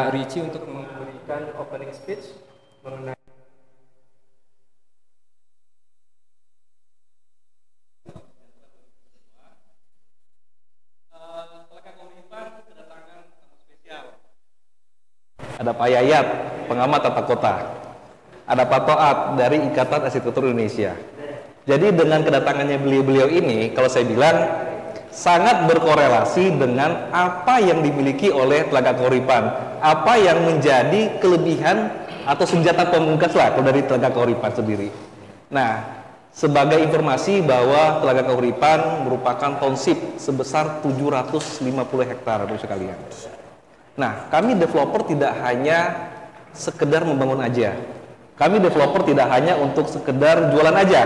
Pak Ricci untuk memberikan opening speech mengenai Telaga Kahuripan kedatangan tamu spesial. Ada Pak Yayat, pengamat tata kota. Ada Pak Toat dari Ikatan Arsitektur Indonesia. Jadi dengan kedatangannya beliau-beliau ini, kalau saya bilang sangat berkorelasi dengan apa yang dimiliki oleh Telaga Kahuripan, apa yang menjadi kelebihan atau senjata pamungkas lah kalau dari Telaga Kahuripan sendiri. Nah, sebagai informasi bahwa Telaga Kahuripan merupakan township sebesar 750 hektar, Bapak sekalian. Nah, kami developer tidak hanya sekedar membangun aja. Kami developer tidak hanya untuk sekedar jualan aja.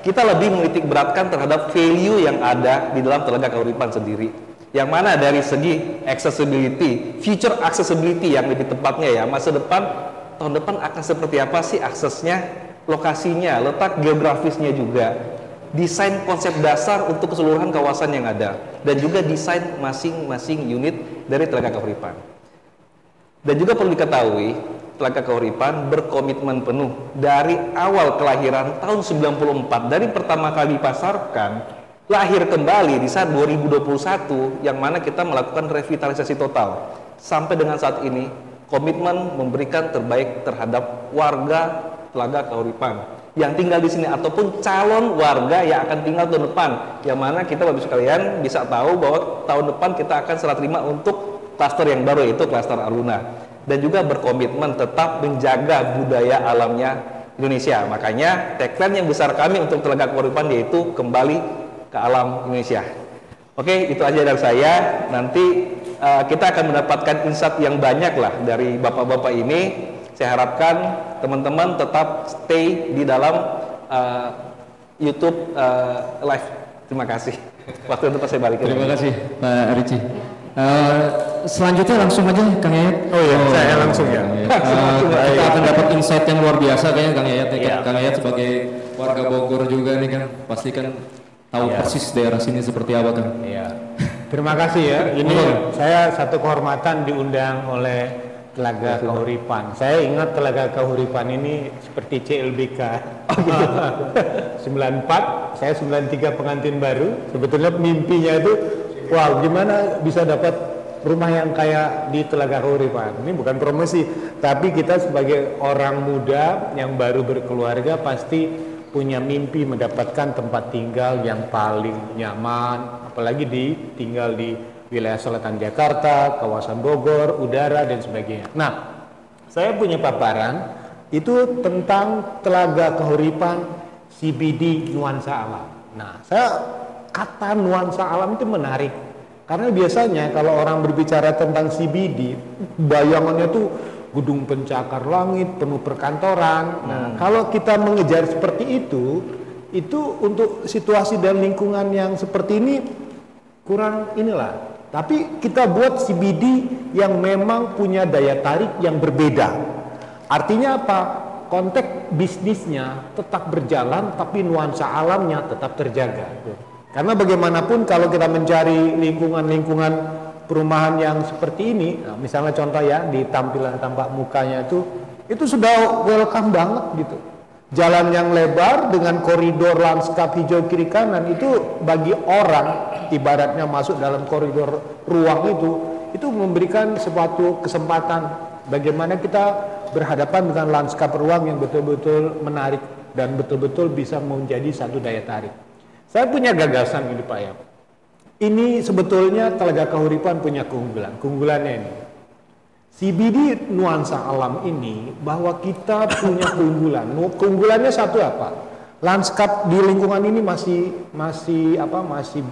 Kita lebih menitik beratkan terhadap value yang ada di dalam Telaga Kahuripan sendiri. Yang mana dari segi accessibility, future accessibility yang lebih tepatnya ya, masa depan, tahun depan akan seperti apa sih aksesnya, lokasinya, letak geografisnya juga, desain konsep dasar untuk keseluruhan kawasan yang ada, dan juga desain masing-masing unit dari Telaga Kahuripan. Dan juga perlu diketahui, Telaga Kahuripan berkomitmen penuh dari awal kelahiran tahun 94, dari pertama kali dipasarkan, lahir kembali di saat 2021, yang mana kita melakukan revitalisasi total. Sampai dengan saat ini, komitmen memberikan terbaik terhadap warga Telaga Kahuripan yang tinggal di sini, ataupun calon warga yang akan tinggal tahun depan, yang mana kita Bapak sekalian bisa tahu bahwa tahun depan kita akan serah terima untuk klaster yang baru, yaitu klaster Aluna. Dan juga berkomitmen tetap menjaga budaya alamnya Indonesia. Makanya tagline yang besar kami untuk Telaga Kahuripan yaitu kembali ke alam Indonesia. Oke, itu aja dari saya. Nanti kita akan mendapatkan insight yang banyak lah dari bapak-bapak ini. Saya harapkan teman-teman tetap stay di dalam YouTube live. Terima kasih. Waktu itu saya balik. Terima kasih Pak Ricci. Selanjutnya langsung aja Kang Yayat. Oh iya, saya langsung ya. Kita akan dapat insight yang luar biasa kayaknya Kang Yayat. Kang Yayat sebagai warga Bogor juga nih kan, pasti kan tahu persis daerah sini seperti apa kan. Iya. Terima kasih ya. Ini saya satu kehormatan diundang oleh Telaga Kahuripan. Saya ingat Telaga Kahuripan ini seperti CLBK. 94, saya 93 pengantin baru. Sebetulnya mimpinya itu, wow, gimana bisa dapat rumah yang kayak di Telaga Kahuripan. Ini bukan promosi, tapi kita sebagai orang muda yang baru berkeluarga pasti punya mimpi mendapatkan tempat tinggal yang paling nyaman, apalagi tinggal di wilayah selatan Jakarta, kawasan Bogor, udara dan sebagainya. Nah, saya punya paparan itu tentang Telaga Kahuripan CBD nuansa alam. Nah, kata nuansa alam itu menarik. Karena biasanya kalau orang berbicara tentang CBD, bayangannya tuh gedung pencakar langit, penuh perkantoran. Nah, kalau kita mengejar seperti itu untuk situasi dan lingkungan yang seperti ini kurang inilah. Tapi kita buat CBD yang memang punya daya tarik yang berbeda. Artinya apa? Konteks bisnisnya tetap berjalan, tapi nuansa alamnya tetap terjaga. Karena bagaimanapun kalau kita mencari lingkungan-lingkungan perumahan yang seperti ini, nah misalnya contoh ya di tampilan tampak mukanya itu sudah welcome banget gitu. Jalan yang lebar dengan koridor lanskap hijau kiri kanan itu bagi orang ibaratnya masuk dalam koridor ruang itu memberikan suatu kesempatan bagaimana kita berhadapan dengan lanskap ruang yang betul-betul menarik dan betul-betul bisa menjadi satu daya tarik. Saya punya gagasan ini Pak ya. Ini sebetulnya Telaga Kahuripan punya keunggulan. Keunggulannya ini. CBD nuansa alam ini bahwa kita punya keunggulan. Keunggulannya satu apa? Lanskap di lingkungan ini masih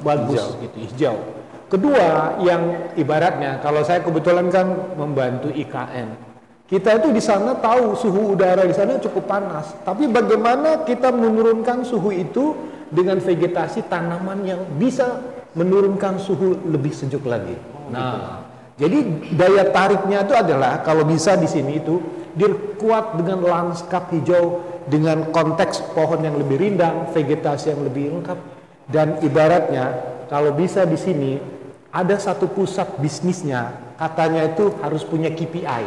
bagus hijau. Gitu, hijau. Kedua, yang ibaratnya kalau saya kebetulan kan membantu IKN. Kita itu di sana tahu suhu udara di sana cukup panas, tapi bagaimana kita menurunkan suhu itu dengan vegetasi tanaman yang bisa menurunkan suhu lebih sejuk lagi. Nah, jadi daya tariknya itu adalah kalau bisa di sini itu diperkuat dengan lanskap hijau dengan konteks pohon yang lebih rindang, vegetasi yang lebih lengkap, dan ibaratnya kalau bisa di sini ada satu pusat bisnisnya katanya itu harus punya KPI,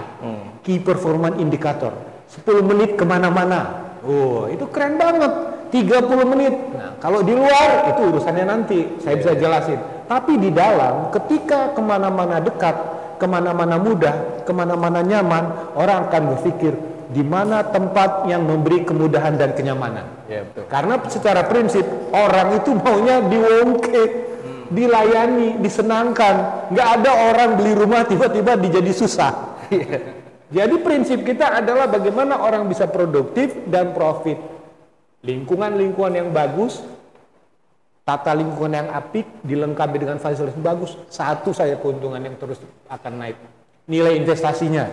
Key Performance Indicator. 10 menit kemana-mana. Oh, itu keren banget. 30 menit. Nah, kalau di luar itu urusannya nanti, saya bisa jelasin. Tapi di dalam, ketika kemana-mana dekat, kemana-mana mudah, kemana-mana nyaman, orang akan berpikir di mana tempat yang memberi kemudahan dan kenyamanan. Ya, betul. Karena secara prinsip orang itu maunya diwongke, dilayani, disenangkan. Nggak ada orang beli rumah tiba-tiba dijadi susah. Jadi prinsip kita adalah bagaimana orang bisa produktif dan profit. Lingkungan-lingkungan yang bagus, tata lingkungan yang apik, dilengkapi dengan fasilitas bagus. Satu saja keuntungan yang terus akan naik, nilai investasinya.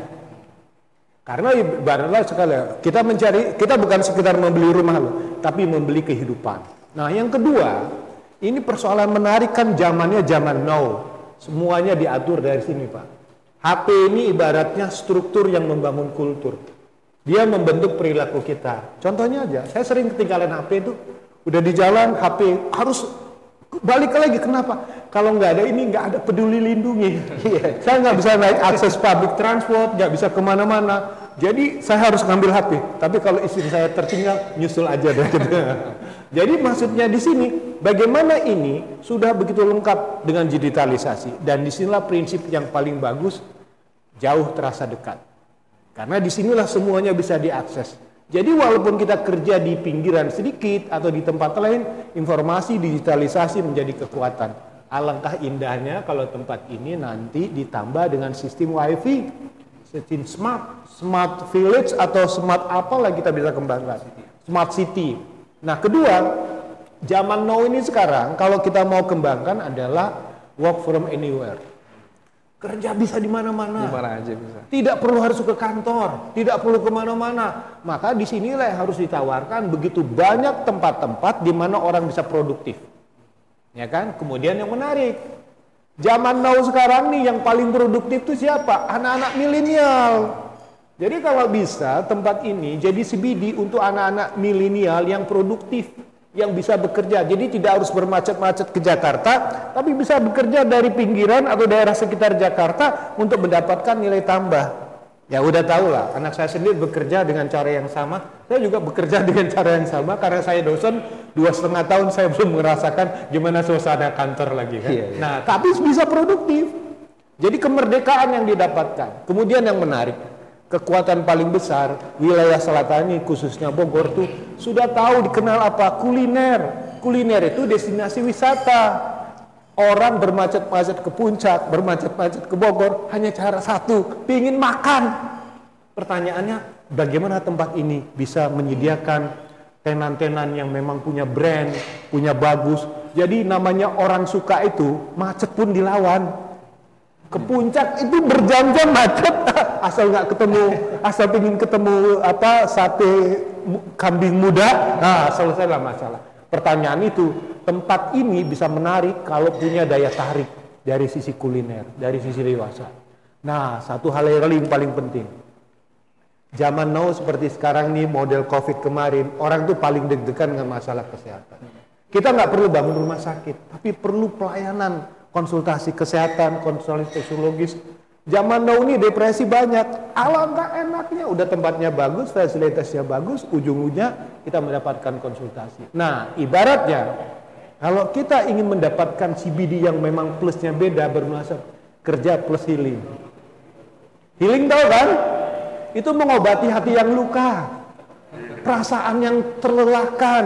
Karena ibaratnya sekali, kita bukan sekedar membeli rumah loh, tapi membeli kehidupan. Nah, yang kedua, ini persoalan menarik kan zamannya zaman now. Semuanya diatur dari sini, Pak. HP ini ibaratnya struktur yang membangun kultur. Dia membentuk perilaku kita. Contohnya aja, saya sering ketinggalan HP itu, udah di jalan HP harus balik lagi. Kenapa? Kalau nggak ada ini, nggak ada peduli lindungi. Saya nggak bisa naik akses public transport, nggak bisa kemana-mana. Jadi saya harus ngambil HP. Tapi kalau istri saya tertinggal, nyusul aja deh. Jadi maksudnya di sini, bagaimana ini sudah begitu lengkap dengan digitalisasi. Dan disinilah prinsip yang paling bagus, jauh terasa dekat. Karena disinilah semuanya bisa diakses. Jadi walaupun kita kerja di pinggiran sedikit atau di tempat lain, informasi digitalisasi menjadi kekuatan. Alangkah indahnya kalau tempat ini nanti ditambah dengan sistem wifi, sistem smart village atau smart apalah kita bisa kembangkan. Smart city. Nah, kedua, zaman now ini sekarang kalau kita mau kembangkan adalah work from anywhere. Kerja bisa di mana-mana. Di mana aja bisa. Tidak perlu harus ke kantor, tidak perlu kemana-mana. Maka disinilah yang harus ditawarkan begitu banyak tempat-tempat di mana orang bisa produktif. Ya kan? Kemudian yang menarik, zaman now sekarang nih yang paling produktif itu siapa? Anak-anak milenial. Jadi kalau bisa tempat ini jadi CBD untuk anak-anak milenial yang produktif, yang bisa bekerja. Jadi tidak harus bermacet-macet ke Jakarta, tapi bisa bekerja dari pinggiran atau daerah sekitar Jakarta untuk mendapatkan nilai tambah. Ya udah tahu lah, anak saya sendiri bekerja dengan cara yang sama. Saya juga bekerja dengan cara yang sama karena saya dosen 2,5 tahun saya belum merasakan gimana suasana kantor lagi kan. Nah, tapi bisa produktif. Jadi kemerdekaan yang didapatkan. Kemudian yang menarik, kekuatan paling besar wilayah selatan ini khususnya Bogor tuh sudah tahu dikenal apa? Kuliner. Kuliner itu destinasi wisata. Orang bermacet-macet ke puncak, bermacet-macet ke Bogor hanya cara satu, pingin makan. Pertanyaannya, bagaimana tempat ini bisa menyediakan tenan-tenan yang memang punya brand, punya bagus. Jadi namanya orang suka itu macet pun dilawan. Ke puncak itu berjam-jam macet asal nggak ketemu, asal pengen ketemu apa sate kambing muda, nah selesailah masalah. Pertanyaan itu, tempat ini bisa menarik kalau punya daya tarik dari sisi kuliner, dari sisi dewasa. Nah, satu hal yang paling penting, zaman now seperti sekarang nih model COVID kemarin, orang tuh paling deg-degan dengan masalah kesehatan. Kita nggak perlu bangun rumah sakit, tapi perlu pelayanan konsultasi kesehatan, konsultasi sosiologis. Zaman now ini depresi banyak. Alangkah enaknya, udah tempatnya bagus, fasilitasnya bagus, ujung-ujungnya kita mendapatkan konsultasi. Nah, ibaratnya kalau kita ingin mendapatkan CBD yang memang plusnya beda, bermasa kerja plus healing. Healing tahu kan? Itu mengobati hati yang luka, perasaan yang terlelahkan.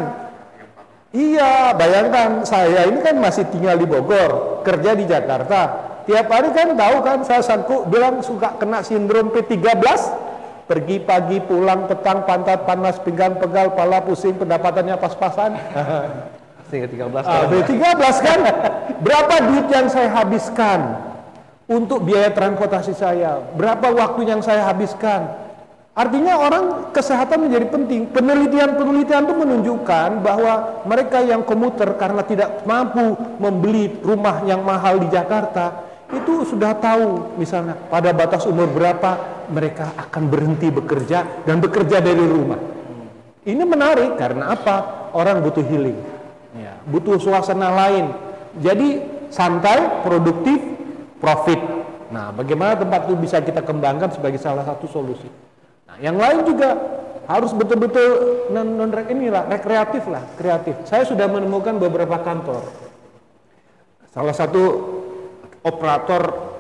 Iya, bayangkan saya ini kan masih tinggal di Bogor, kerja di Jakarta. Tiap hari kan tahu kan, saya sangku bilang suka kena sindrom P13. Pergi pagi, pulang petang, pantat panas, pinggang pegal, pala pusing, pendapatannya pas-pasan. P13 kan? Berapa duit yang saya habiskan untuk biaya transportasi saya? Berapa waktu yang saya habiskan? Artinya orang kesehatan menjadi penting. Penelitian itu menunjukkan bahwa mereka yang komuter karena tidak mampu membeli rumah yang mahal di Jakarta, itu sudah tahu misalnya pada batas umur berapa mereka akan berhenti bekerja dan bekerja dari rumah. Ini menarik karena apa? Orang butuh healing, butuh suasana lain. Jadi santai, produktif, profit. Nah, bagaimana tempat itu bisa kita kembangkan sebagai salah satu solusi. Nah, yang lain juga harus betul-betul rekreatif lah, kreatif. Saya sudah menemukan beberapa kantor. Salah satu operator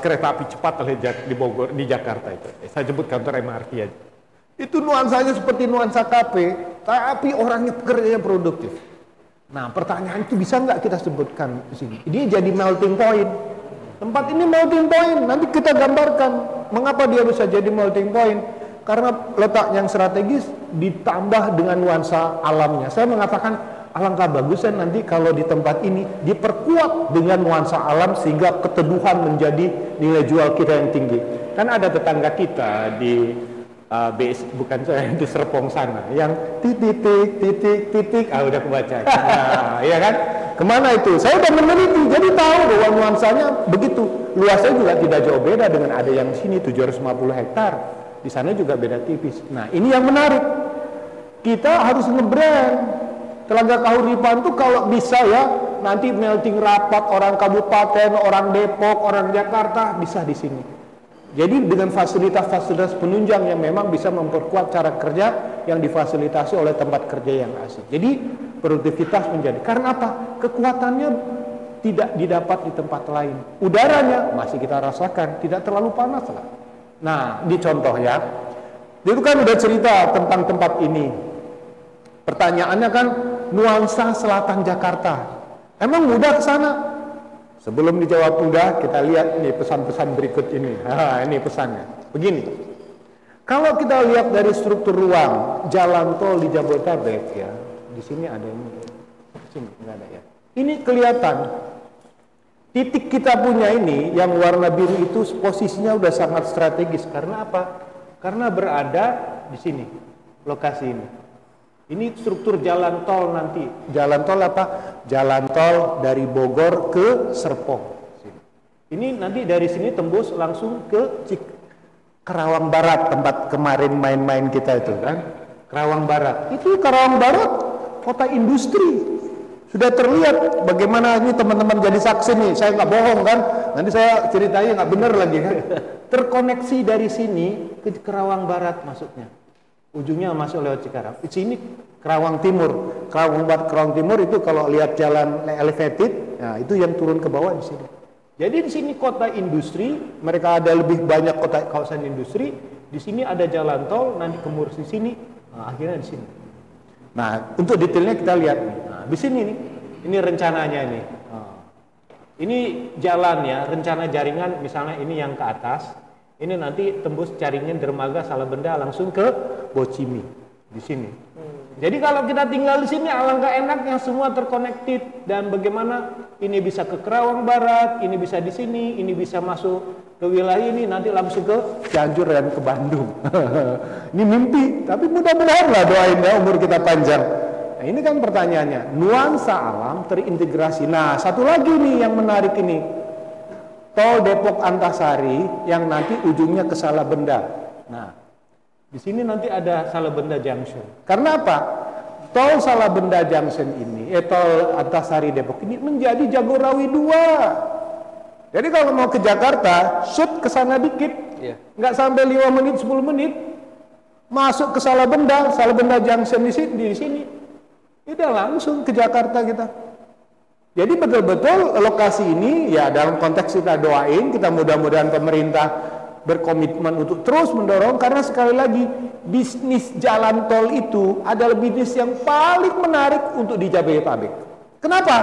kereta api cepat di Bogor, di Jakarta itu. Saya sebut kantor MRT aja. Itu nuansanya seperti nuansa kafe, tapi orangnya kerjanya produktif. Nah, pertanyaan itu bisa nggak kita sebutkan di sini? Ini jadi melting point. Tempat ini melting point, nanti kita gambarkan mengapa dia bisa jadi melting point. Karena letak yang strategis ditambah dengan nuansa alamnya. Saya mengatakan alangkah bagusnya nanti kalau di tempat ini diperkuat dengan nuansa alam sehingga keteduhan menjadi nilai jual kita yang tinggi. Kan ada tetangga kita di bukan saya, di Serpong sana yang titik, udah kebaca. Nah, ya kan? Kemana itu? Saya udah meneliti, jadi tahu bahwa nuansanya begitu. Luasnya juga tidak jauh beda dengan ada yang sini 750 hektar. Di sana juga beda tipis. Nah, ini yang menarik. Kita harus nge-brand. Telaga Kahuripan itu kalau bisa ya, nanti melting rapat orang kabupaten, orang Depok, orang Jakarta bisa di sini. Jadi dengan fasilitas-fasilitas penunjang yang memang bisa memperkuat cara kerja yang difasilitasi oleh tempat kerja yang asing. Jadi produktivitas menjadi. Karena apa? Kekuatannya tidak didapat di tempat lain. Udaranya masih kita rasakan, tidak terlalu panas lah. Nah, di contoh ya. Itu kan udah cerita tentang tempat ini. Pertanyaannya kan nuansa selatan Jakarta. Emang mudah ke sana? Sebelum dijawab mudah, kita lihat nih pesan-pesan berikut ini. Ini pesannya. Begini. Kalau kita lihat dari struktur ruang jalan tol di Jabodetabek ya, di sini ada ini. Sini enggak ada ya. Ini kelihatan. Titik kita punya ini yang warna biru itu posisinya udah sangat strategis. Karena apa? Karena berada di sini, lokasi ini. Ini struktur jalan tol nanti. Jalan tol apa? Jalan tol dari Bogor ke Serpong. Ini nanti dari sini tembus langsung ke Karawang Barat, tempat kemarin main-main kita itu kan. Karawang Barat. Itu Karawang Barat, kota industri. Sudah terlihat bagaimana ini teman-teman jadi saksi nih. Saya nggak bohong kan. Nanti saya ceritanya nggak benar lagi kan. Terkoneksi dari sini ke Karawang Barat masuknya. Ujungnya masuk lewat Cikarang. Di sini Karawang Timur. Karawang Barat, Karawang Timur itu kalau lihat jalan elevated, nah itu yang turun ke bawah di sini. Jadi di sini kota industri, mereka ada lebih banyak kota kawasan industri. Di sini ada jalan tol, nanti kemurus di sini, nah, akhirnya di sini. Nah, untuk detailnya kita lihat nih. Nah, di sini nih, ini rencananya nih. Ini jalan ya, rencana jaringan misalnya ini yang ke atas. Ini nanti tembus jaringan dermaga Salabenda langsung ke Bocimi di sini. Jadi kalau kita tinggal di sini alangkah enaknya semua terkonektif dan bagaimana ini bisa ke Karawang Barat, ini bisa di sini, ini bisa masuk ke wilayah ini, nanti langsung ke Cianjur dan ke Bandung. Ini mimpi, tapi mudah-mudahan lah doain ya umur kita panjang. Nah, ini kan pertanyaannya, nuansa alam terintegrasi. Nah, satu lagi nih yang menarik ini. Tol Depok Antasari yang nanti ujungnya ke Salabenda. Nah, di sini nanti ada Salabenda Junction. Karena apa? Tol Salabenda Junction ini, tol Antasari Depok ini menjadi Jagorawi 2. Jadi kalau mau ke Jakarta, shoot ke sana dikit, nggak sampai 5 menit, 10 menit, masuk ke Salabenda, Salabenda Junction di sini, udah langsung ke Jakarta kita. Jadi betul-betul lokasi ini ya dalam konteks kita doain, kita mudah-mudahan pemerintah berkomitmen untuk terus mendorong karena sekali lagi bisnis jalan tol itu adalah bisnis yang paling menarik untuk di Jabodetabek. Kenapa?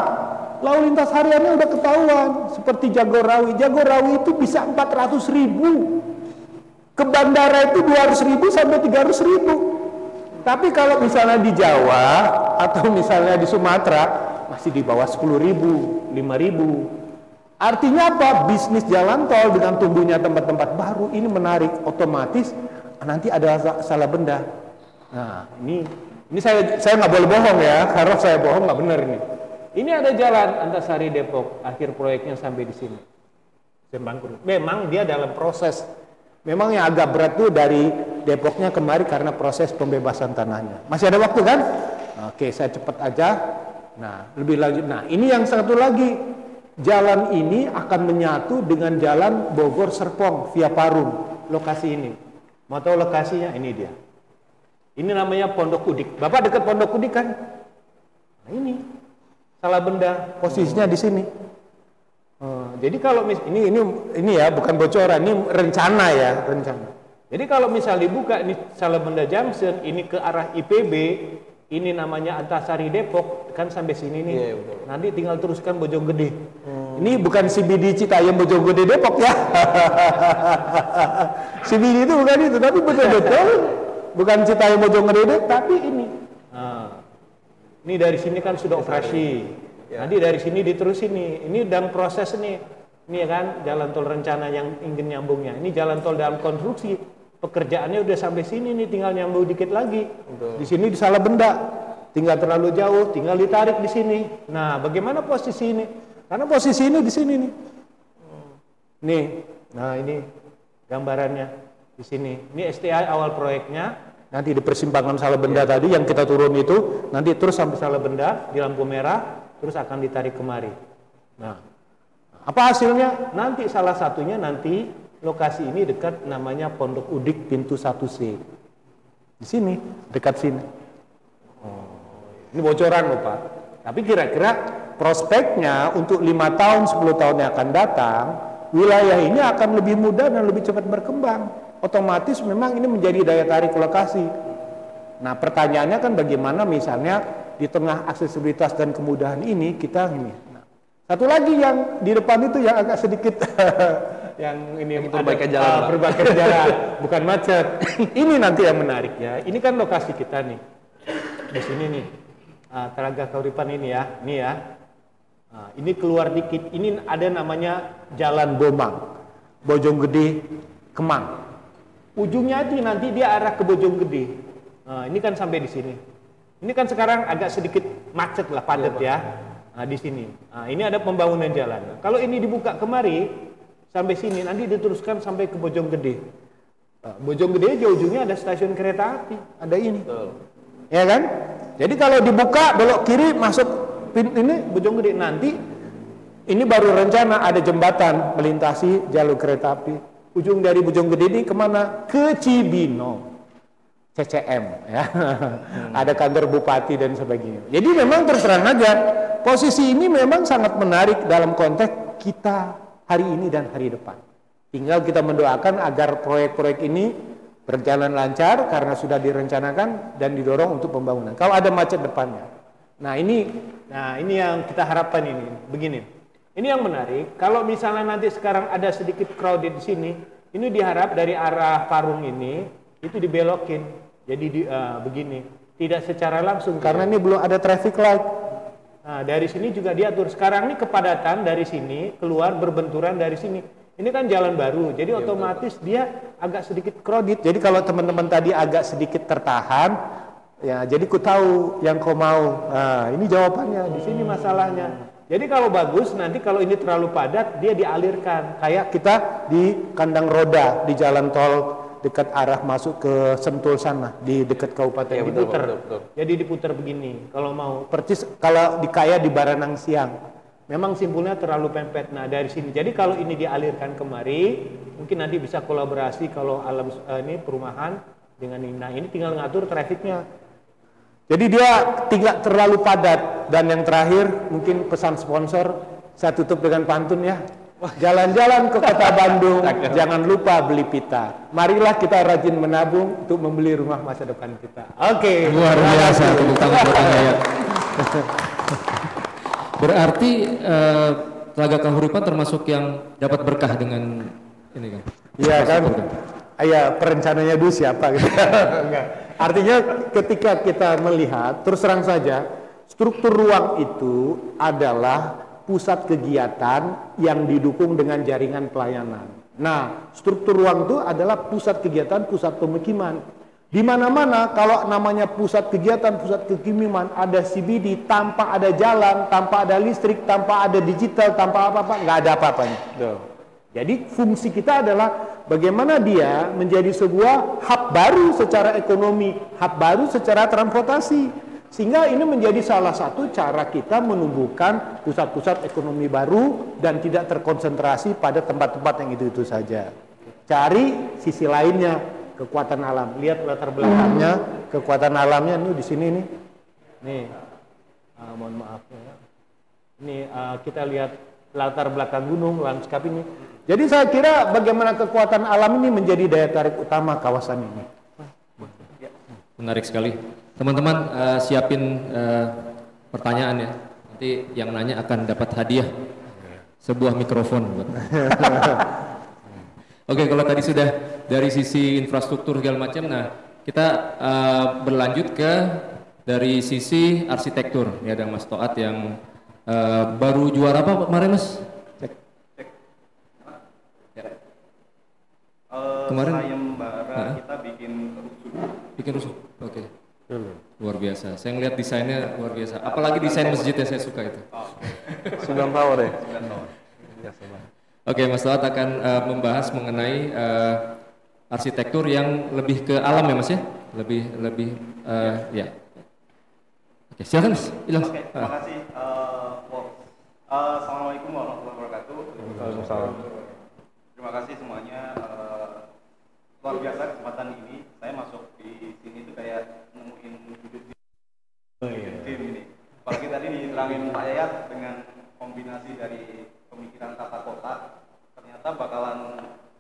Lalu lintas hariannya udah ketahuan seperti Jagorawi. Jagorawi itu bisa 400.000. Ke bandara itu 200.000 sampai 300.000. Tapi kalau misalnya di Jawa atau misalnya di Sumatera masih di bawah 10.000, 5.000. Artinya apa? Bisnis jalan tol dengan tumbuhnya tempat-tempat baru ini menarik, otomatis nanti ada Salabenda. Nah, ini saya nggak boleh bohong ya, karena saya bohong nggak benar ini. Ini ada jalan Antasari Depok, akhir proyeknya sampai di sini. Memang dia dalam proses. Memang yang agak berat tuh dari Depoknya kemari karena proses pembebasan tanahnya. Masih ada waktu kan? Oke, saya cepat aja. Nah, lebih lanjut. Nah, ini yang satu lagi. jalan ini akan menyatu dengan jalan Bogor Serpong via Parung. Lokasi ini. Mau tahu lokasinya? Ini dia. Ini namanya Pondok Udik. Bapak dekat Pondok Udik kan? Nah, ini Salabenda, posisinya di sini. Jadi kalau ini ya bukan bocoran, ini rencana ya, rencana. Jadi kalau misal dibuka ini Salabenda Junction, ini ke arah IPB, ini namanya Antasari Depok, kan sampai sini nih. Iya, nanti tinggal teruskan Bojonggede. Ini bukan CBD Citayam Bojonggede Depok ya. CBD itu bukan itu, tapi betul-betul bukan Citayam Bojonggede Depok, tapi ini. Ini dari sini kan sudah operasi. Nanti dari sini diterusin nih. Ini dalam proses nih. Ini ya kan jalan tol rencana yang ingin nyambungnya. Ini jalan tol dalam konstruksi. Pekerjaannya udah sampai sini nih, tinggal nyambung dikit lagi. Betul. Di sini di Salabenda, tinggal terlalu jauh, tinggal ditarik di sini. Nah, bagaimana posisi ini? Karena posisi ini di sini nih. Nih, nah ini gambarannya di sini. Ini STI awal proyeknya. Nanti di persimpangan Salabenda tadi yang kita turun itu, nanti terus sampai Salabenda di lampu merah, terus akan ditarik kemari. Nah, apa hasilnya? Nanti salah satunya nanti lokasi ini dekat namanya Pondok Udik pintu 1C. Di sini, dekat sini. Ini bocoran loh Pak. Tapi kira-kira prospeknya untuk 5 tahun, 10 tahun yang akan datang, wilayah ini akan lebih mudah dan lebih cepat berkembang. Otomatis memang ini menjadi daya tarik lokasi. Nah pertanyaannya kan bagaimana misalnya di tengah aksesibilitas dan kemudahan ini kita ini. Nah, satu lagi yang di depan itu yang agak sedikit yang ini perbaikan jalan, perbaikan jalan, bukan macet. Ini nanti yang menarik ya. Ini kan lokasi kita nih. Di sini nih. Telaga Kahuripan ini ya. Ini ya. Ini keluar dikit. Ini ada namanya Jalan Bomang. Bojonggede Kemang. Ujungnya aja nanti dia arah ke Bojonggede. Ini kan sampai di sini. Ini kan sekarang agak sedikit macet lah, padat ya. Di sini. Ini ada pembangunan jalan. Kalau ini dibuka kemari sampai sini, nanti diteruskan sampai ke Bojonggede. Bojonggede aja ujungnya ada stasiun kereta api, ada ini. Betul. Ya kan? Jadi kalau dibuka belok kiri masuk ini Bojonggede, nanti ini baru rencana ada jembatan melintasi jalur kereta api. Ujung dari Bojonggede ini kemana? Ke Cibino, CCM ya. Ada kantor bupati dan sebagainya. Jadi memang terus terang aja posisi ini memang sangat menarik dalam konteks kita hari ini dan hari depan. Tinggal kita mendoakan agar proyek-proyek ini berjalan lancar karena sudah direncanakan dan didorong untuk pembangunan. Kalau ada macet depannya. Nah ini yang kita harapkan ini. Begini. Ini yang menarik. Kalau misalnya nanti sekarang ada sedikit crowded di sini, ini diharap dari arah Parung ini itu dibelokin. Jadi begini. Tidak secara langsung karena ini belum ada traffic light. Nah, dari sini juga diatur. Sekarang ini kepadatan dari sini keluar berbenturan dari sini. Ini kan jalan baru, jadi otomatis dia agak sedikit crowded. Jadi kalau teman-teman tadi agak sedikit tertahan, ya jadi ku tahu yang kau mau. Nah, ini jawabannya. Di sini masalahnya. Jadi kalau bagus, nanti kalau ini terlalu padat, dia dialirkan. Kayak kita di kandang roda di jalan tol dekat arah masuk ke Sentul sana di dekat kabupaten diputer. Betul. Jadi diputer begini kalau mau. Percis kalau di Baranang Siang. Memang simpulnya terlalu pempet. Nah, dari sini. Jadi kalau ini dialirkan kemari, mungkin nanti bisa kolaborasi kalau alam ini perumahan dengan ini. Nah, ini tinggal ngatur trafiknya. Jadi dia tidak terlalu padat. Dan yang terakhir mungkin pesan sponsor, saya tutup dengan pantun ya. Jalan-jalan ke kota Bandung, jangan lupa beli pita. Marilah kita rajin menabung untuk membeli rumah masa depan kita. Oke. Luar biasa. Berarti Telaga Kahuripan termasuk yang dapat berkah dengan ini kan? Iya kan? Iya, perencananya dulu siapa gitu. Enggak. Artinya ketika kita melihat, terus terang saja, struktur ruang itu adalah pusat kegiatan yang didukung dengan jaringan pelayanan. Nah, struktur ruang itu adalah pusat kegiatan, pusat pemukiman. Di mana-mana kalau namanya pusat kegiatan, pusat pemukiman ada CBD, tanpa ada jalan, tanpa ada listrik, tanpa ada digital, tanpa apa-apa, nggak ada apa-apanya. Jadi fungsi kita adalah bagaimana dia menjadi sebuah hub baru secara ekonomi, hub baru secara transportasi. Sehingga ini menjadi salah satu cara kita menumbuhkan pusat-pusat ekonomi baru dan tidak terkonsentrasi pada tempat-tempat yang itu-itu saja. Cari sisi lainnya, kekuatan alam. Lihat latar belakangnya, kekuatan alamnya nih di sini nih. Nih, mohon maaf ya. Ini kita lihat latar belakang gunung, lanskap ini. Jadi saya kira bagaimana kekuatan alam ini menjadi daya tarik utama kawasan ini. Menarik sekali. Teman-teman siapin pertanyaan ya. Nanti yang nanya akan dapat hadiah. Sebuah mikrofon. Oke, kalau tadi sudah dari sisi infrastruktur segala macam, nah kita berlanjut ke dari sisi arsitektur. Ya, ada Mas Toat yang baru juara apa kemarin, Mas? Kemarin sayembara kita bikin rusuh. Oke. Luar biasa. Saya ngeliat desainnya luar biasa. Apalagi desain masjidnya saya suka itu. 9 tower ya. Oke, Mas Toat akan membahas mengenai arsitektur yang lebih ke alam ya, Mas ya. Lebih ya. Oke, silakan Mas. Oke, terima kasih. Assalamualaikum warahmatullahi wabarakatuh. Waalaikumsalam. Terima kasih semuanya. Luar biasa kesempatan ini. Saya masuk di sini tuh kayak nemuin hidup di tim ini. Apalagi tadi diterangin Pak Yayat dengan kombinasi dari pemikiran tata kota, ternyata bakalan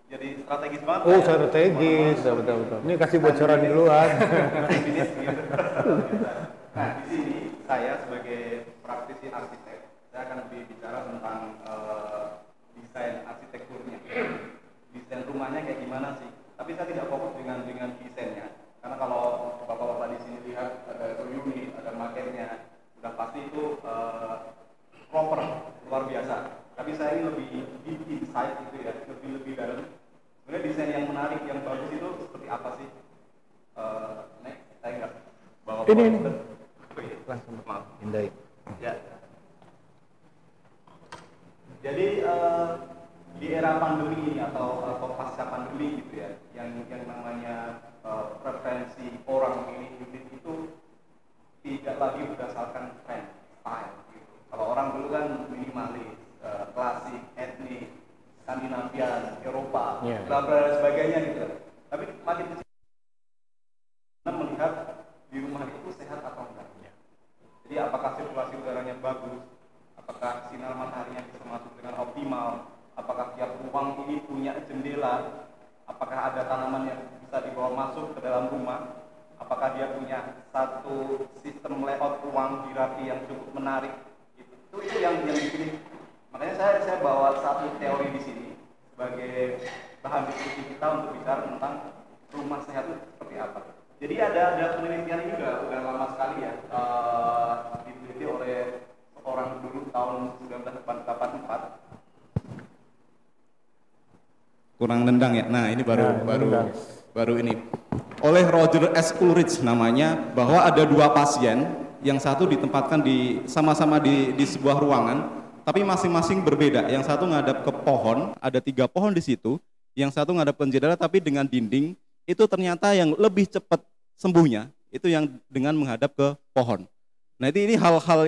jadi strategis banget. Oh, strategis. Betul. Ini kasih bocoran duluan. Nah, di sini saya sebagai praktisi arsitek, saya akan lebih bicara tentang desain arsitekturnya. Desain rumahnya kayak gimana sih? Tapi saya tidak fokus dengan desainnya, karena kalau bapak-bapak di sini lihat ada unit, ada maketnya, sudah pasti itu proper, luar biasa. Tapi saya ini lebih deep inside gitu ya, lebih dalam. Sebenarnya desain yang menarik, yang bagus itu seperti apa sih? Next, saya nggak bawa. Ini. Langsung maaf. Indai. Ya. Jadi di era pandemi ini atau pasca pandemi gitu ya, yang namanya preferensi orang memilih unit itu tidak lagi berdasarkan tren, style gitu. Kalau orang dulu kan minimalis, klasik, etnik, Skandinavian, Eropa, bla bla dan sebagainya gitu. Tapi makin kita melihat di rumah itu sehat atau enggak. Jadi apakah sirkulasi udaranya bagus, apakah sinar mataharinya bisa masuk dengan optimal, apakah tiap ruang ini punya jendela, apakah ada tanaman yang bisa dibawa masuk ke dalam rumah, apakah dia punya satu sistem layout ruang hierarki yang cukup menarik. Itu yang dipilih. Makanya saya bawa satu teori di sini sebagai bahan diskusi kita untuk bicara tentang rumah sehat itu seperti apa. Jadi ada penelitian ini udah lama sekali ya, diteliti oleh seorang dulu tahun 1984. Kurang nendang ya. Nah, ini baru ini. Oleh Roger S. Ulrich namanya, bahwa ada dua pasien yang satu ditempatkan sama-sama di sebuah ruangan, tapi masing-masing berbeda. Yang satu ngadap ke pohon, ada 3 pohon di situ. Yang satu ngadap ke jendela tapi dengan dinding. Itu ternyata yang lebih cepat sembuhnya itu yang dengan menghadap ke pohon. Nah, ini hal-hal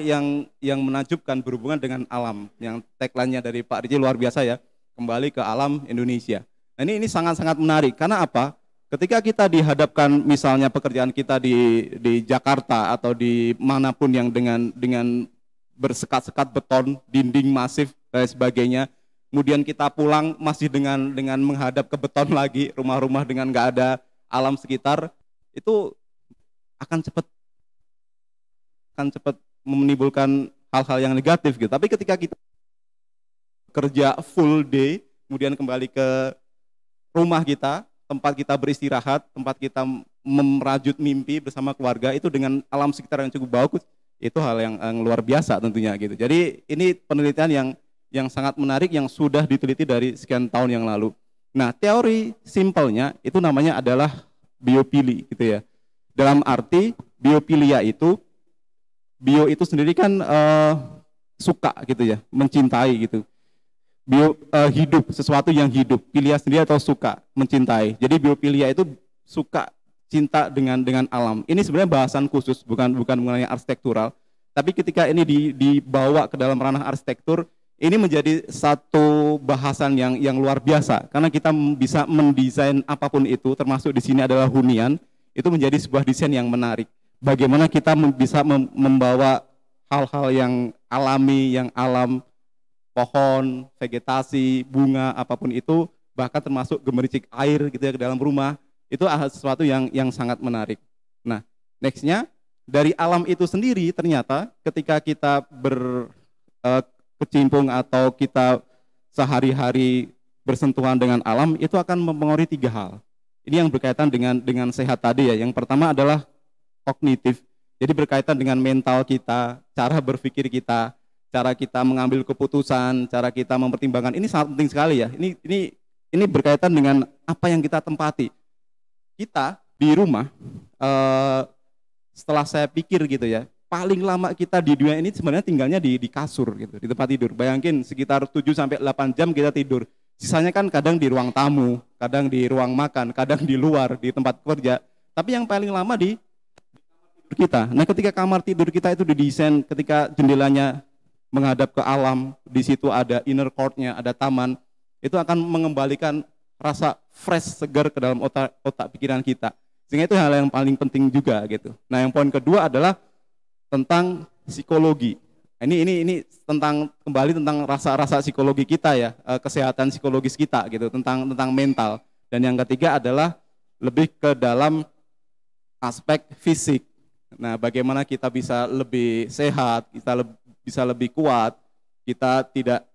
yang menakjubkan berhubungan dengan alam. Yang tagline-nya dari Pak Riji luar biasa ya. Kembali ke alam Indonesia. Nah, ini sangat-sangat menarik. Karena apa? Ketika kita dihadapkan misalnya pekerjaan kita di Jakarta atau di manapun yang dengan bersekat-sekat beton, dinding masif dan sebagainya, kemudian kita pulang masih dengan menghadap ke beton lagi, rumah-rumah dengan nggak ada alam sekitar, itu akan cepat menimbulkan hal-hal yang negatif gitu. Tapi ketika kita kerja full day, kemudian kembali ke rumah kita, tempat kita beristirahat, tempat kita merajut mimpi bersama keluarga, itu dengan alam sekitar yang cukup bagus, itu hal yang luar biasa tentunya gitu. Jadi ini penelitian yang sangat menarik yang sudah diteliti dari sekian tahun yang lalu. Nah, teori simpelnya itu namanya adalah biopili gitu ya. Dalam arti biopilia itu, bio itu sendiri kan suka gitu ya, mencintai gitu. Hidup, sesuatu yang hidup, pilia sendiri atau suka, mencintai. Jadi biopilia itu suka cinta dengan alam. Ini sebenarnya bahasan khusus, bukan mengenai arsitektural. Tapi ketika ini dibawa ke dalam ranah arsitektur, ini menjadi satu bahasan yang luar biasa. Karena kita bisa mendesain apapun itu, termasuk di sini adalah hunian, itu menjadi sebuah desain yang menarik. Bagaimana kita bisa membawa hal-hal yang alami, yang alam, pohon, vegetasi, bunga, apapun itu, bahkan termasuk gemericik air gitu ya ke dalam rumah, itu sesuatu yang sangat menarik. Nah, nextnya dari alam itu sendiri ternyata ketika kita berkecimpung atau kita sehari-hari bersentuhan dengan alam, itu akan mempengaruhi 3 hal. Ini yang berkaitan dengan sehat tadi ya. Yang pertama adalah kognitif, jadi berkaitan dengan mental kita, cara berpikir kita, cara kita mengambil keputusan, cara kita mempertimbangkan. Ini sangat penting sekali ya. Ini berkaitan dengan apa yang kita tempati. Kita di rumah, setelah saya pikir gitu ya, paling lama kita di dunia ini sebenarnya tinggalnya di kasur gitu, di tempat tidur. Bayangin sekitar 7-8 jam kita tidur. Sisanya kan kadang di ruang tamu, kadang di ruang makan, kadang di luar, di tempat kerja. Tapi yang paling lama di kita. Nah, ketika kamar tidur kita itu didesain ketika jendelanya menghadap ke alam, di situ ada inner court-nya, ada taman, itu akan mengembalikan rasa fresh, segar ke dalam otak pikiran kita. Sehingga itu hal yang paling penting juga gitu. Nah, yang poin kedua adalah tentang psikologi. Ini kembali tentang rasa-rasa psikologi kita ya, kesehatan psikologis kita gitu, tentang mental. Dan yang ketiga adalah lebih ke dalam aspek fisik. Nah, bagaimana kita bisa lebih sehat, kita bisa lebih kuat, kita tidak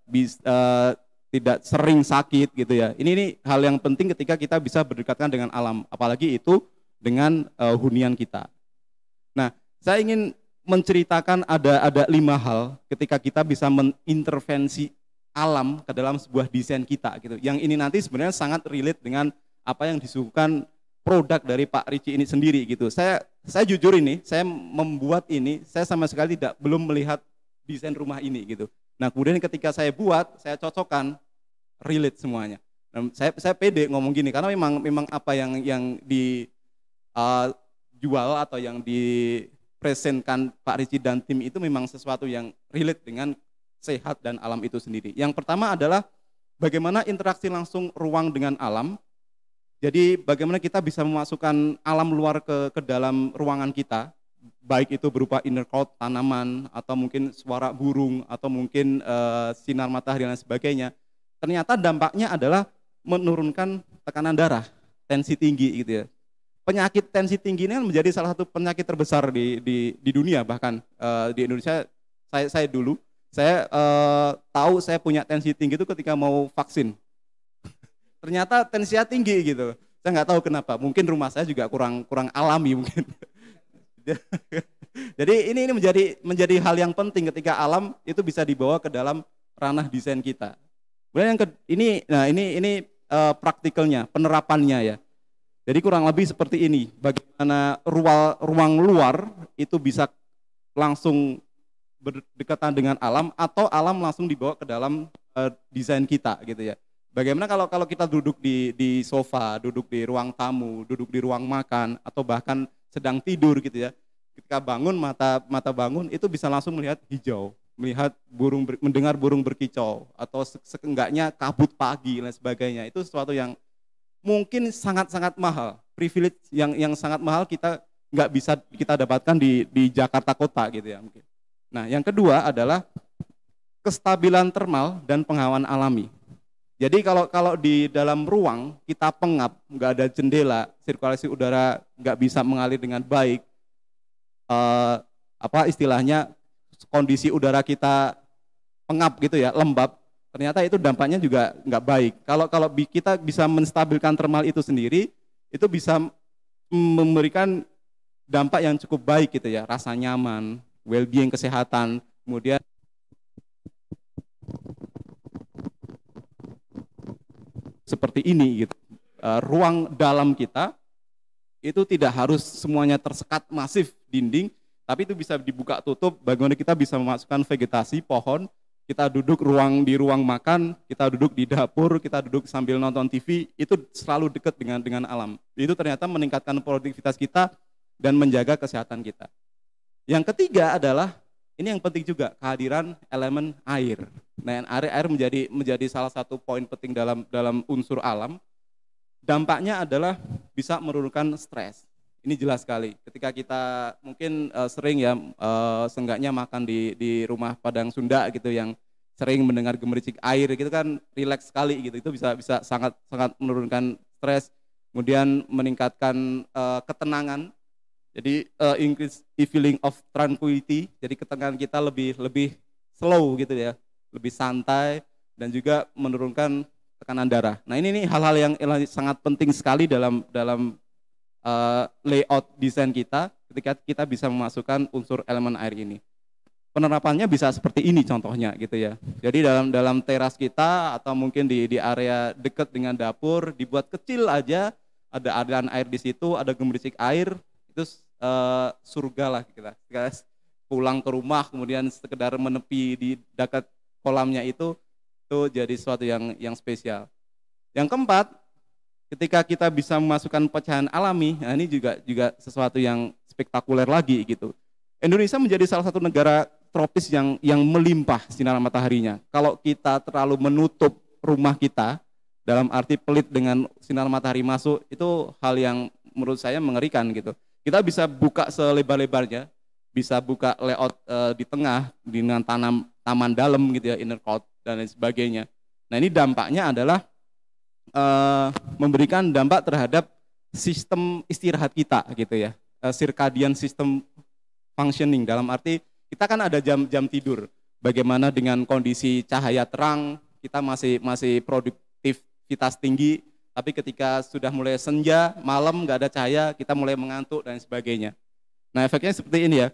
sering sakit gitu ya. Ini hal yang penting ketika kita bisa berdekatan dengan alam, apalagi itu dengan hunian kita. Nah, saya ingin menceritakan ada 5 hal ketika kita bisa mengintervensi alam ke dalam sebuah desain kita gitu. Yang ini nanti sebenarnya sangat relate dengan apa yang disuguhkan produk dari Pak Richie ini sendiri gitu. Saya jujur ini, saya membuat ini, saya sama sekali belum melihat desain rumah ini gitu. Nah, kemudian ketika saya buat, saya cocokkan, relate semuanya. Nah, saya pede ngomong gini karena memang apa yang dijual atau yang dipresentkan Pak Richie dan tim itu memang sesuatu yang relate dengan sehat dan alam itu sendiri. Yang pertama adalah bagaimana interaksi langsung ruang dengan alam. Jadi bagaimana kita bisa memasukkan alam luar ke dalam ruangan kita, baik itu berupa inner court, tanaman, atau mungkin suara burung, atau mungkin sinar matahari dan sebagainya. Ternyata dampaknya adalah menurunkan tekanan darah, tensi tinggi gitu ya. Penyakit tensi tinggi ini kan menjadi salah satu penyakit terbesar di dunia, bahkan di Indonesia saya dulu tahu saya punya tensi tinggi itu ketika mau vaksin. Ternyata tensinya tinggi gitu. Saya nggak tahu kenapa. Mungkin rumah saya juga kurang alami mungkin. Jadi ini menjadi hal yang penting ketika alam itu bisa dibawa ke dalam ranah desain kita. Kemudian ini praktikalnya, penerapannya ya. Jadi kurang lebih seperti ini. Bagaimana ruang luar itu bisa langsung berdekatan dengan alam atau alam langsung dibawa ke dalam desain kita gitu ya. Bagaimana kalau kita duduk di sofa, duduk di ruang tamu, duduk di ruang makan, atau bahkan sedang tidur gitu ya. Ketika bangun, mata bangun itu bisa langsung melihat hijau, melihat mendengar burung berkicau, atau seenggaknya kabut pagi dan sebagainya. Itu sesuatu yang mungkin sangat-sangat mahal, privilege yang sangat mahal kita nggak bisa kita dapatkan di Jakarta kota gitu ya mungkin. Nah, yang kedua adalah kestabilan termal dan penghawaan alami. Jadi kalau di dalam ruang kita pengap, nggak ada jendela, sirkulasi udara nggak bisa mengalir dengan baik, istilahnya kondisi udara kita pengap gitu ya, lembab, ternyata itu dampaknya juga nggak baik. Kalau kita bisa menstabilkan termal itu sendiri, itu bisa memberikan dampak yang cukup baik gitu ya, rasa nyaman, well-being, kesehatan, kemudian seperti ini gitu. Ruang dalam kita itu tidak harus semuanya tersekat masif dinding, tapi itu bisa dibuka tutup bagaimana kita bisa memasukkan vegetasi, pohon, kita duduk di ruang makan, kita duduk di dapur, kita duduk sambil nonton TV, itu selalu dekat dengan alam. Itu ternyata meningkatkan produktivitas kita dan menjaga kesehatan kita. Yang ketiga adalah, ini yang penting juga, kehadiran elemen air. Nah, air menjadi salah satu poin penting dalam unsur alam. Dampaknya adalah bisa menurunkan stres. Ini jelas sekali. Ketika kita mungkin sering ya, seenggaknya makan di rumah Padang Sunda gitu, yang sering mendengar gemericik air gitu kan, rileks sekali gitu. Itu bisa sangat menurunkan stres, kemudian meningkatkan ketenangan. Jadi increase the feeling of tranquility. Jadi ketenangan kita lebih slow gitu ya, lebih santai, dan juga menurunkan tekanan darah. Nah, ini hal-hal yang sangat penting sekali dalam layout desain kita ketika kita bisa memasukkan unsur elemen air ini. Penerapannya bisa seperti ini contohnya gitu ya. Jadi dalam teras kita atau mungkin di area dekat dengan dapur, dibuat kecil aja, ada aliran air di situ, ada gemericik air, itu surga lah kita. Pulang ke rumah kemudian sekedar menepi di dekat kolamnya itu jadi sesuatu yang spesial. Yang keempat, ketika kita bisa memasukkan pecahan alami, nah ini juga sesuatu yang spektakuler lagi gitu. Indonesia menjadi salah satu negara tropis yang melimpah sinar mataharinya. Kalau kita terlalu menutup rumah kita, dalam arti pelit dengan sinar matahari masuk, itu hal yang menurut saya mengerikan gitu. Kita bisa buka selebar-lebarnya, bisa buka layout di tengah dengan taman dalam gitu ya, inner court dan lain sebagainya. Nah, ini dampaknya adalah memberikan dampak terhadap sistem istirahat kita gitu ya, circadian system functioning, dalam arti kita kan ada jam tidur. Bagaimana dengan kondisi cahaya terang, kita masih produktivitas tinggi, tapi ketika sudah mulai senja, malam nggak ada cahaya, kita mulai mengantuk dan sebagainya. Nah, efeknya seperti ini ya.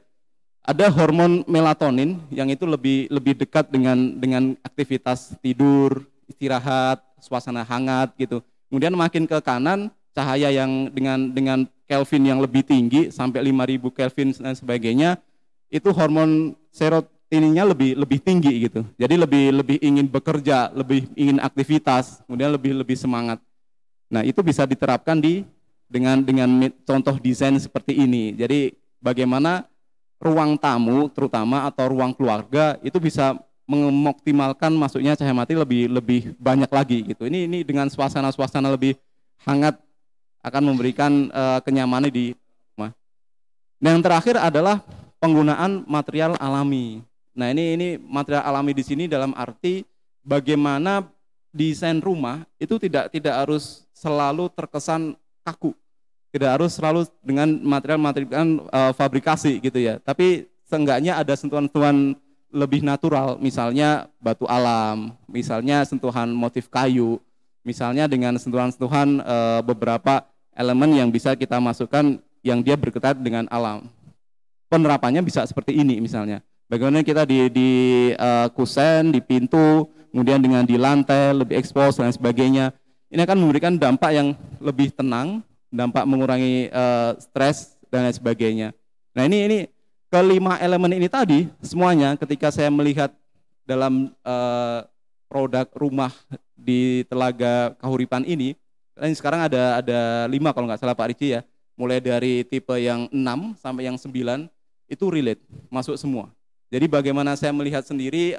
Ada hormon melatonin yang itu lebih dekat dengan aktivitas tidur, istirahat, suasana hangat gitu. Kemudian makin ke kanan, cahaya yang dengan Kelvin yang lebih tinggi sampai 5000 Kelvin dan sebagainya, itu hormon serotoninnya lebih tinggi gitu. Jadi lebih ingin bekerja, lebih ingin aktivitas, kemudian lebih semangat. Nah, itu bisa diterapkan dengan contoh desain seperti ini. Jadi bagaimana ruang tamu terutama atau ruang keluarga itu bisa mengoptimalkan masuknya cahaya matahari lebih banyak lagi gitu. Ini dengan suasana lebih hangat akan memberikan kenyamanan di rumah. Dan yang terakhir adalah penggunaan material alami. Nah, ini material alami di sini dalam arti bagaimana desain rumah itu tidak harus selalu terkesan kaku. Tidak harus selalu dengan material fabrikasi gitu ya. Tapi seenggaknya ada sentuhan-sentuhan lebih natural, misalnya batu alam, misalnya sentuhan motif kayu, misalnya dengan sentuhan-sentuhan beberapa elemen yang bisa kita masukkan yang dia berkaitan dengan alam. Penerapannya bisa seperti ini misalnya. Bagaimana kita di kusen, di pintu, kemudian dengan di lantai lebih expose dan sebagainya. Ini akan memberikan dampak yang lebih tenang, dampak mengurangi stres dan lain sebagainya. Nah, ini kelima elemen ini tadi semuanya ketika saya melihat dalam produk rumah di Telaga Kahuripan ini sekarang ada 5 kalau nggak salah Pak Ricci ya, mulai dari tipe yang 6 sampai yang 9 itu relate, masuk semua. Jadi bagaimana saya melihat sendiri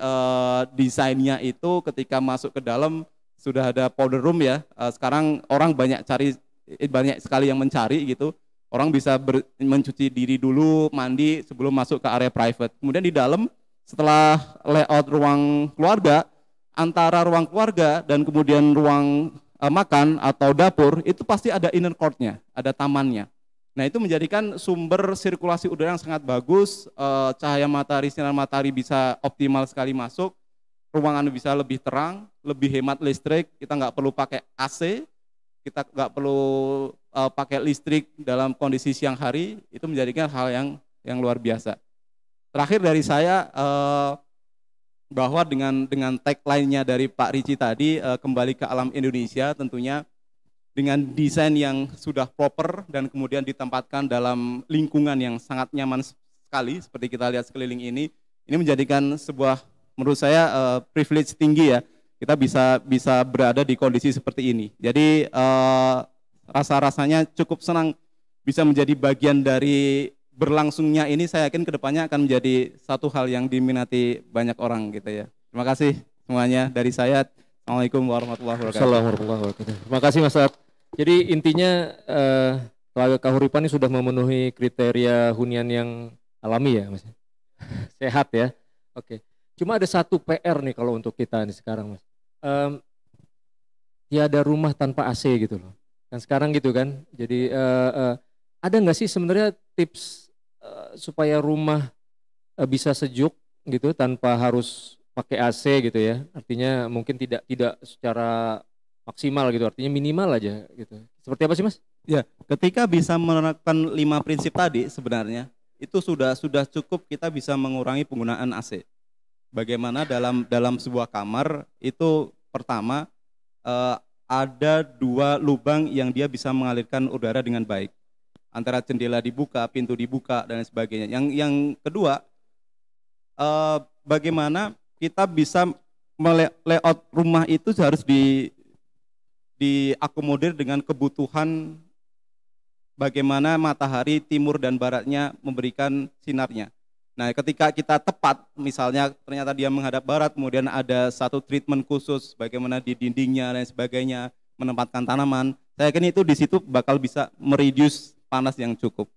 desainnya itu ketika masuk ke dalam sudah ada powder room ya, sekarang orang banyak sekali yang mencari gitu. Orang bisa mencuci diri dulu, mandi sebelum masuk ke area private. Kemudian di dalam setelah layout ruang keluarga, antara ruang keluarga dan kemudian ruang makan atau dapur itu pasti ada inner court-nya, ada tamannya. Nah, itu menjadikan sumber sirkulasi udara yang sangat bagus, cahaya matahari, sinar matahari bisa optimal sekali masuk, ruangan bisa lebih terang, lebih hemat listrik, kita nggak perlu pakai AC, kita nggak perlu pakai listrik dalam kondisi siang hari, itu menjadikan hal yang luar biasa. Terakhir dari saya, bahwa dengan tagline-nya dari Pak Ricci tadi, kembali ke alam Indonesia, tentunya dengan desain yang sudah proper dan kemudian ditempatkan dalam lingkungan yang sangat nyaman sekali, seperti kita lihat sekeliling ini menjadikan sebuah menurut saya privilege tinggi ya, kita bisa berada di kondisi seperti ini. Jadi rasa-rasanya cukup senang bisa menjadi bagian dari berlangsungnya ini. Saya yakin kedepannya akan menjadi satu hal yang diminati banyak orang gitu ya. Terima kasih semuanya dari saya. Assalamualaikum warahmatullahi wabarakatuh. Assalamualaikum warahmatullahi wabarakatuh. Terima kasih Mas Saad. Jadi intinya Telaga Kahuripan ini sudah memenuhi kriteria hunian yang alami ya Mas. Sehat ya. Oke. Cuma ada satu PR nih kalau untuk kita nih sekarang Mas. Tiada rumah tanpa AC gitu loh. Kan sekarang gitu kan. Jadi ada nggak sih sebenarnya tips supaya rumah bisa sejuk gitu tanpa harus pakai AC gitu ya, artinya mungkin tidak secara maksimal gitu, artinya minimal aja gitu. Seperti apa sih Mas? Ya, ketika bisa menerapkan 5 prinsip tadi sebenarnya itu sudah cukup kita bisa mengurangi penggunaan AC. Bagaimana dalam sebuah kamar itu pertama ada 2 lubang yang dia bisa mengalirkan udara dengan baik. Antara jendela dibuka, pintu dibuka dan sebagainya. Yang kedua bagaimana kita bisa layout rumah itu harus diakomodir dengan kebutuhan bagaimana matahari timur dan baratnya memberikan sinarnya. Nah, ketika kita tepat, misalnya ternyata dia menghadap barat, kemudian ada satu treatment khusus bagaimana di dindingnya dan sebagainya, menempatkan tanaman, saya yakin itu di situ bakal bisa mereduce panas yang cukup.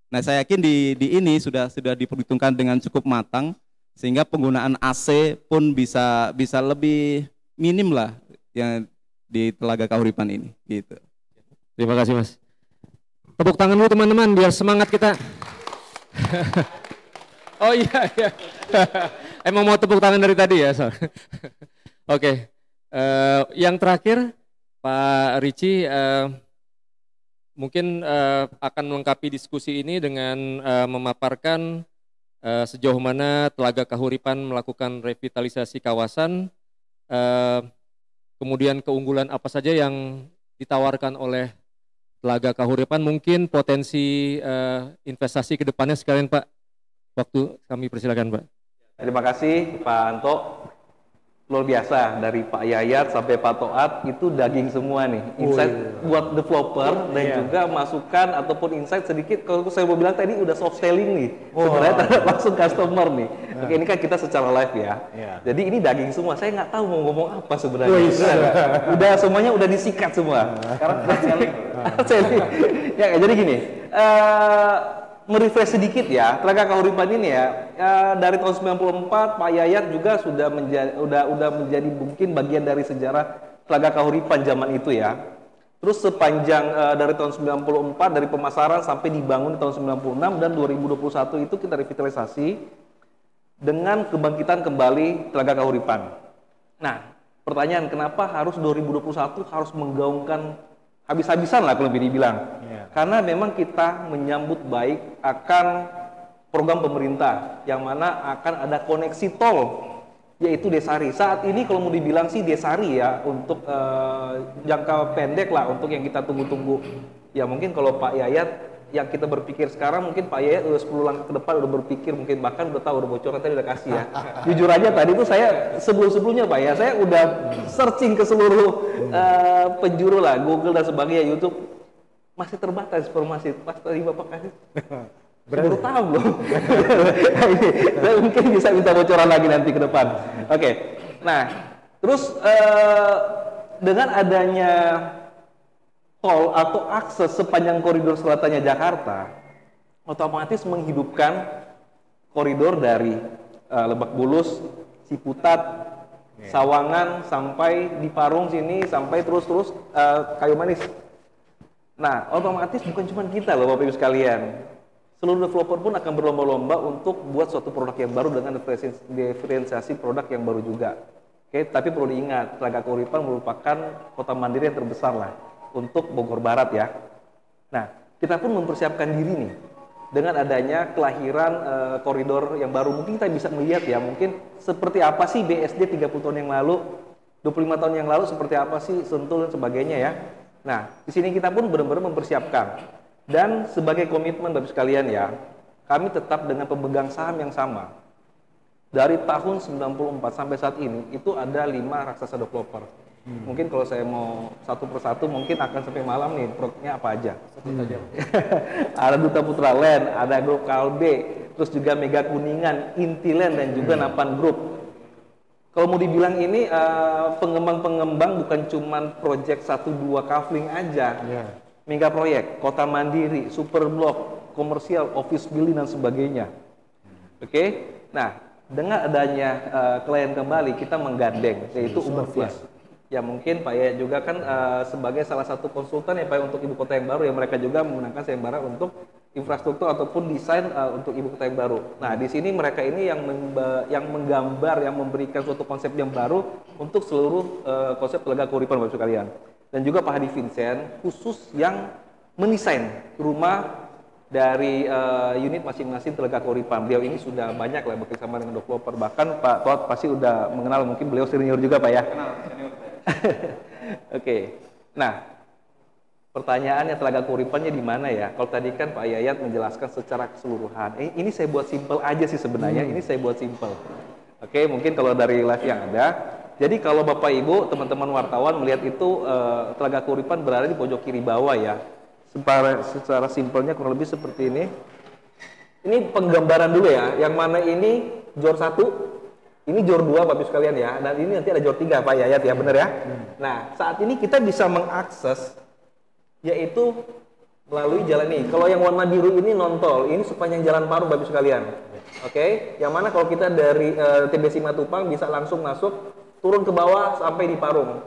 Nah, saya yakin di ini sudah diperhitungkan dengan cukup matang, sehingga penggunaan AC pun bisa lebih minim lah yang di Telaga Kahuripan ini gitu. Terima kasih Mas. Tepuk tangan dulu teman-teman biar semangat kita. Oh iya. Emang mau tepuk tangan dari tadi ya. Oke. Yang terakhir Pak Ricci mungkin akan melengkapi diskusi ini dengan memaparkan sejauh mana Telaga Kahuripan melakukan revitalisasi kawasan, kemudian keunggulan apa saja yang ditawarkan oleh Telaga Kahuripan, mungkin potensi investasi ke depannya sekalian Pak. Waktu kami persilakan Pak. Terima kasih Pak Anto. Luar biasa, dari Pak Yayat sampai Pak Toat itu daging semua nih. Insight buat developer dan juga masukan ataupun insight sedikit. Kalau saya mau bilang tadi udah soft selling nih. Sebenarnya terhadap langsung customer nih. Oke, ini kan kita secara live ya. Jadi ini daging semua. Saya nggak tahu mau ngomong apa sebenarnya. Udah semuanya udah disikat semua. Sekarang selling. Selling. Ya, jadi gini. Merefresh sedikit ya, Telaga Kahuripan ini ya, dari tahun 94 Pak Yayat juga sudah menjadi mungkin bagian dari sejarah Telaga Kahuripan zaman itu ya. Terus sepanjang dari tahun 94 dari pemasaran sampai dibangun di tahun 96 dan 2021 itu kita revitalisasi dengan kebangkitan kembali Telaga Kahuripan. Nah, pertanyaan kenapa harus 2021 harus menggaungkan habis-habisan lah kalau lebih dibilang. Karena memang kita menyambut baik akan program pemerintah yang mana akan ada koneksi tol yaitu Desari. Saat ini kalau mau dibilang sih Desari ya untuk jangka pendek lah untuk yang kita tunggu-tunggu. Ya mungkin kalau Pak Yayat yang kita berpikir sekarang mungkin Pak Yayat udah 10 langkah ke depan udah berpikir mungkin bahkan udah tahu udah bocoran tadi udah kasih ya. Jujur aja tadi itu saya sebelumnya Pak ya saya udah searching ke seluruh penjuru lah Google dan sebagainya YouTube masih terbatas informasi pas tadi Bapak kasih. Baru tahu loh. Saya mungkin bisa minta bocoran lagi nanti ke depan. Oke. Nah, terus dengan adanya tol atau akses sepanjang koridor selatannya Jakarta, otomatis menghidupkan koridor dari Lebak Bulus, Ciputat, Sawangan sampai di Parung sini sampai terus Kayu Manis. Nah, otomatis bukan cuma kita loh Bapak Ibu sekalian. Seluruh developer pun akan berlomba-lomba untuk buat suatu produk yang baru dengan diferensiasi produk yang baru juga. Oke, tapi perlu diingat, Telaga Kahuripan merupakan kota mandiri yang terbesar lah untuk Bogor Barat ya. Nah, kita pun mempersiapkan diri nih dengan adanya kelahiran koridor yang baru. Mungkin kita bisa melihat ya, mungkin seperti apa sih BSD 30 tahun yang lalu, 25 tahun yang lalu seperti apa sih Sentul dan sebagainya ya. Nah, di sini kita pun benar-benar mempersiapkan. Dan sebagai komitmen Bapak sekalian ya, kami tetap dengan pemegang saham yang sama. Dari tahun 94 sampai saat ini itu ada 5 raksasa developer. Mungkin kalau saya mau satu persatu mungkin akan sampai malam nih produknya apa aja. Ada Duta Putra Land, ada Grup Kalbe, terus juga Mega Kuningan, Intiland dan juga Napan Group. Kalau mau dibilang ini pengembang-pengembang bukan cuman project 1-2 kafling aja. Mega proyek, Kota Mandiri, Super Blok, komersial, office building dan sebagainya. Oke. Nah, dengan adanya klien kembali kita menggandeng yaitu Uber Plus. Ya mungkin Pak Yayat juga kan sebagai salah satu konsultan ya Pak untuk ibu kota yang baru ya, mereka juga menggunakan sayembara untuk infrastruktur ataupun desain untuk ibu kota yang baru. Nah di sini mereka ini yang menggambar, yang memberikan suatu konsep yang baru untuk seluruh konsep Telaga Kauripan Bapak sekalian. Dan juga Pak Hadi Vincent khusus yang mendesain rumah dari unit masing-masing Telaga Kauripan. Beliau ini sudah banyak lah bekerjasama dengan developer, bahkan Pak Toat pasti udah mengenal, mungkin beliau senior juga Pak ya. Kenal, senior. Oke. Nah, pertanyaannya Telaga Kauripannya di mana ya? Kalau tadi kan Pak Yayat menjelaskan secara keseluruhan. Ini saya buat simple aja sih sebenarnya. Ini saya buat simple. Oke, mungkin kalau dari live yang ada. Jadi kalau Bapak Ibu, teman-teman wartawan melihat itu Telaga Kauripan berada di pojok kiri bawah ya. Secara simpelnya kurang lebih seperti ini. Ini penggambaran dulu ya. Yang mana ini jor 1, ini jor 2 Bapak Ibu sekalian ya. Dan ini nanti ada jor 3 Pak Yayat ya, benar ya? Nah, saat ini kita bisa mengakses yaitu melalui jalan ini. Kalau yang warna biru ini non tol, ini sepanjang jalan Parung Bapak Ibu sekalian. Oke, yang mana kalau kita dari TBC Matupang bisa langsung masuk, turun ke bawah sampai di Parung.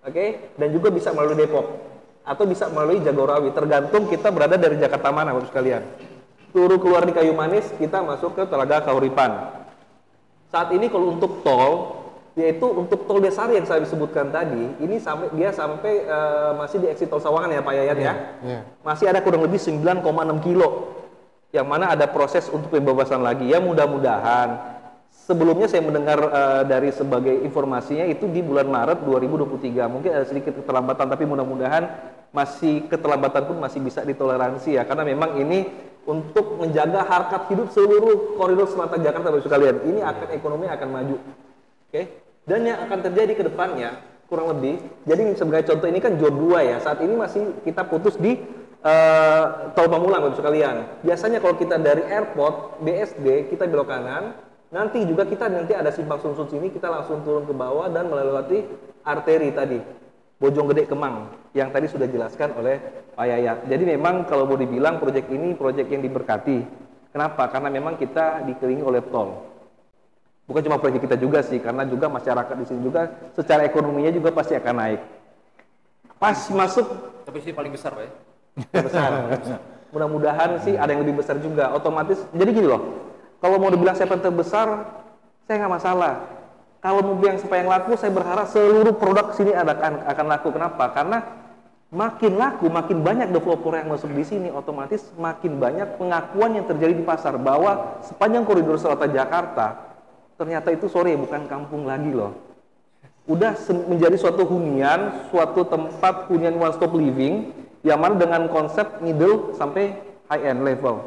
Oke, dan juga bisa melalui Depok atau bisa melalui Jagorawi, tergantung kita berada dari Jakarta mana Bapak sekalian. Turun keluar di Kayu Manis, kita masuk ke Telaga Kauripan. Saat ini kalau untuk tol, yaitu untuk tol Desari yang saya sebutkan tadi, ini sampai masih di exit tol Sawangan ya Pak Yayat ya. Masih ada kurang lebih 9,6 kilo. Yang mana ada proses untuk pembebasan lagi. Ya mudah-mudahan sebelumnya saya mendengar dari sebagai informasinya itu di bulan Maret 2023. Mungkin ada sedikit keterlambatan, tapi mudah-mudahan keterlambatan pun masih bisa ditoleransi ya, karena memang ini untuk menjaga harkat hidup seluruh koridor selatan Jakarta Bapak sekalian. Ini akan ekonomi akan maju. Oke. Dan yang akan terjadi ke depannya kurang lebih, jadi sebagai contoh ini kan jor 2 ya. Saat ini masih kita putus di tol Pamulang Bapak sekalian. Biasanya kalau kita dari airport BSD kita belok kanan, nanti juga kita ada simpang Sumsum sini, kita langsung turun ke bawah dan melewati arteri tadi Bojonggede Kemang yang tadi sudah dijelaskan oleh Pak Yayat. Jadi memang kalau mau dibilang proyek ini proyek yang diberkati. Kenapa? Karena memang kita dikelilingi oleh tol. Bukan cuma proyek kita juga sih, karena juga masyarakat di sini juga secara ekonominya juga pasti akan naik. Pas masuk, tapi sih paling besar Pak ya. Besar. Mudah-mudahan sih ada yang lebih besar juga. Otomatis, jadi gini loh. Kalau mau dibilang siapa yang terbesar, saya nggak masalah. Kalau mau bilang siapa yang laku, saya berharap seluruh produk sini akan laku. Kenapa? Karena makin laku, makin banyak developer yang masuk di sini, otomatis makin banyak pengakuan yang terjadi di pasar bahwa sepanjang koridor selatan Jakarta, ternyata itu bukan kampung lagi loh. Udah menjadi suatu hunian, suatu tempat hunian one stop living, yang mana dengan konsep middle sampai high end level.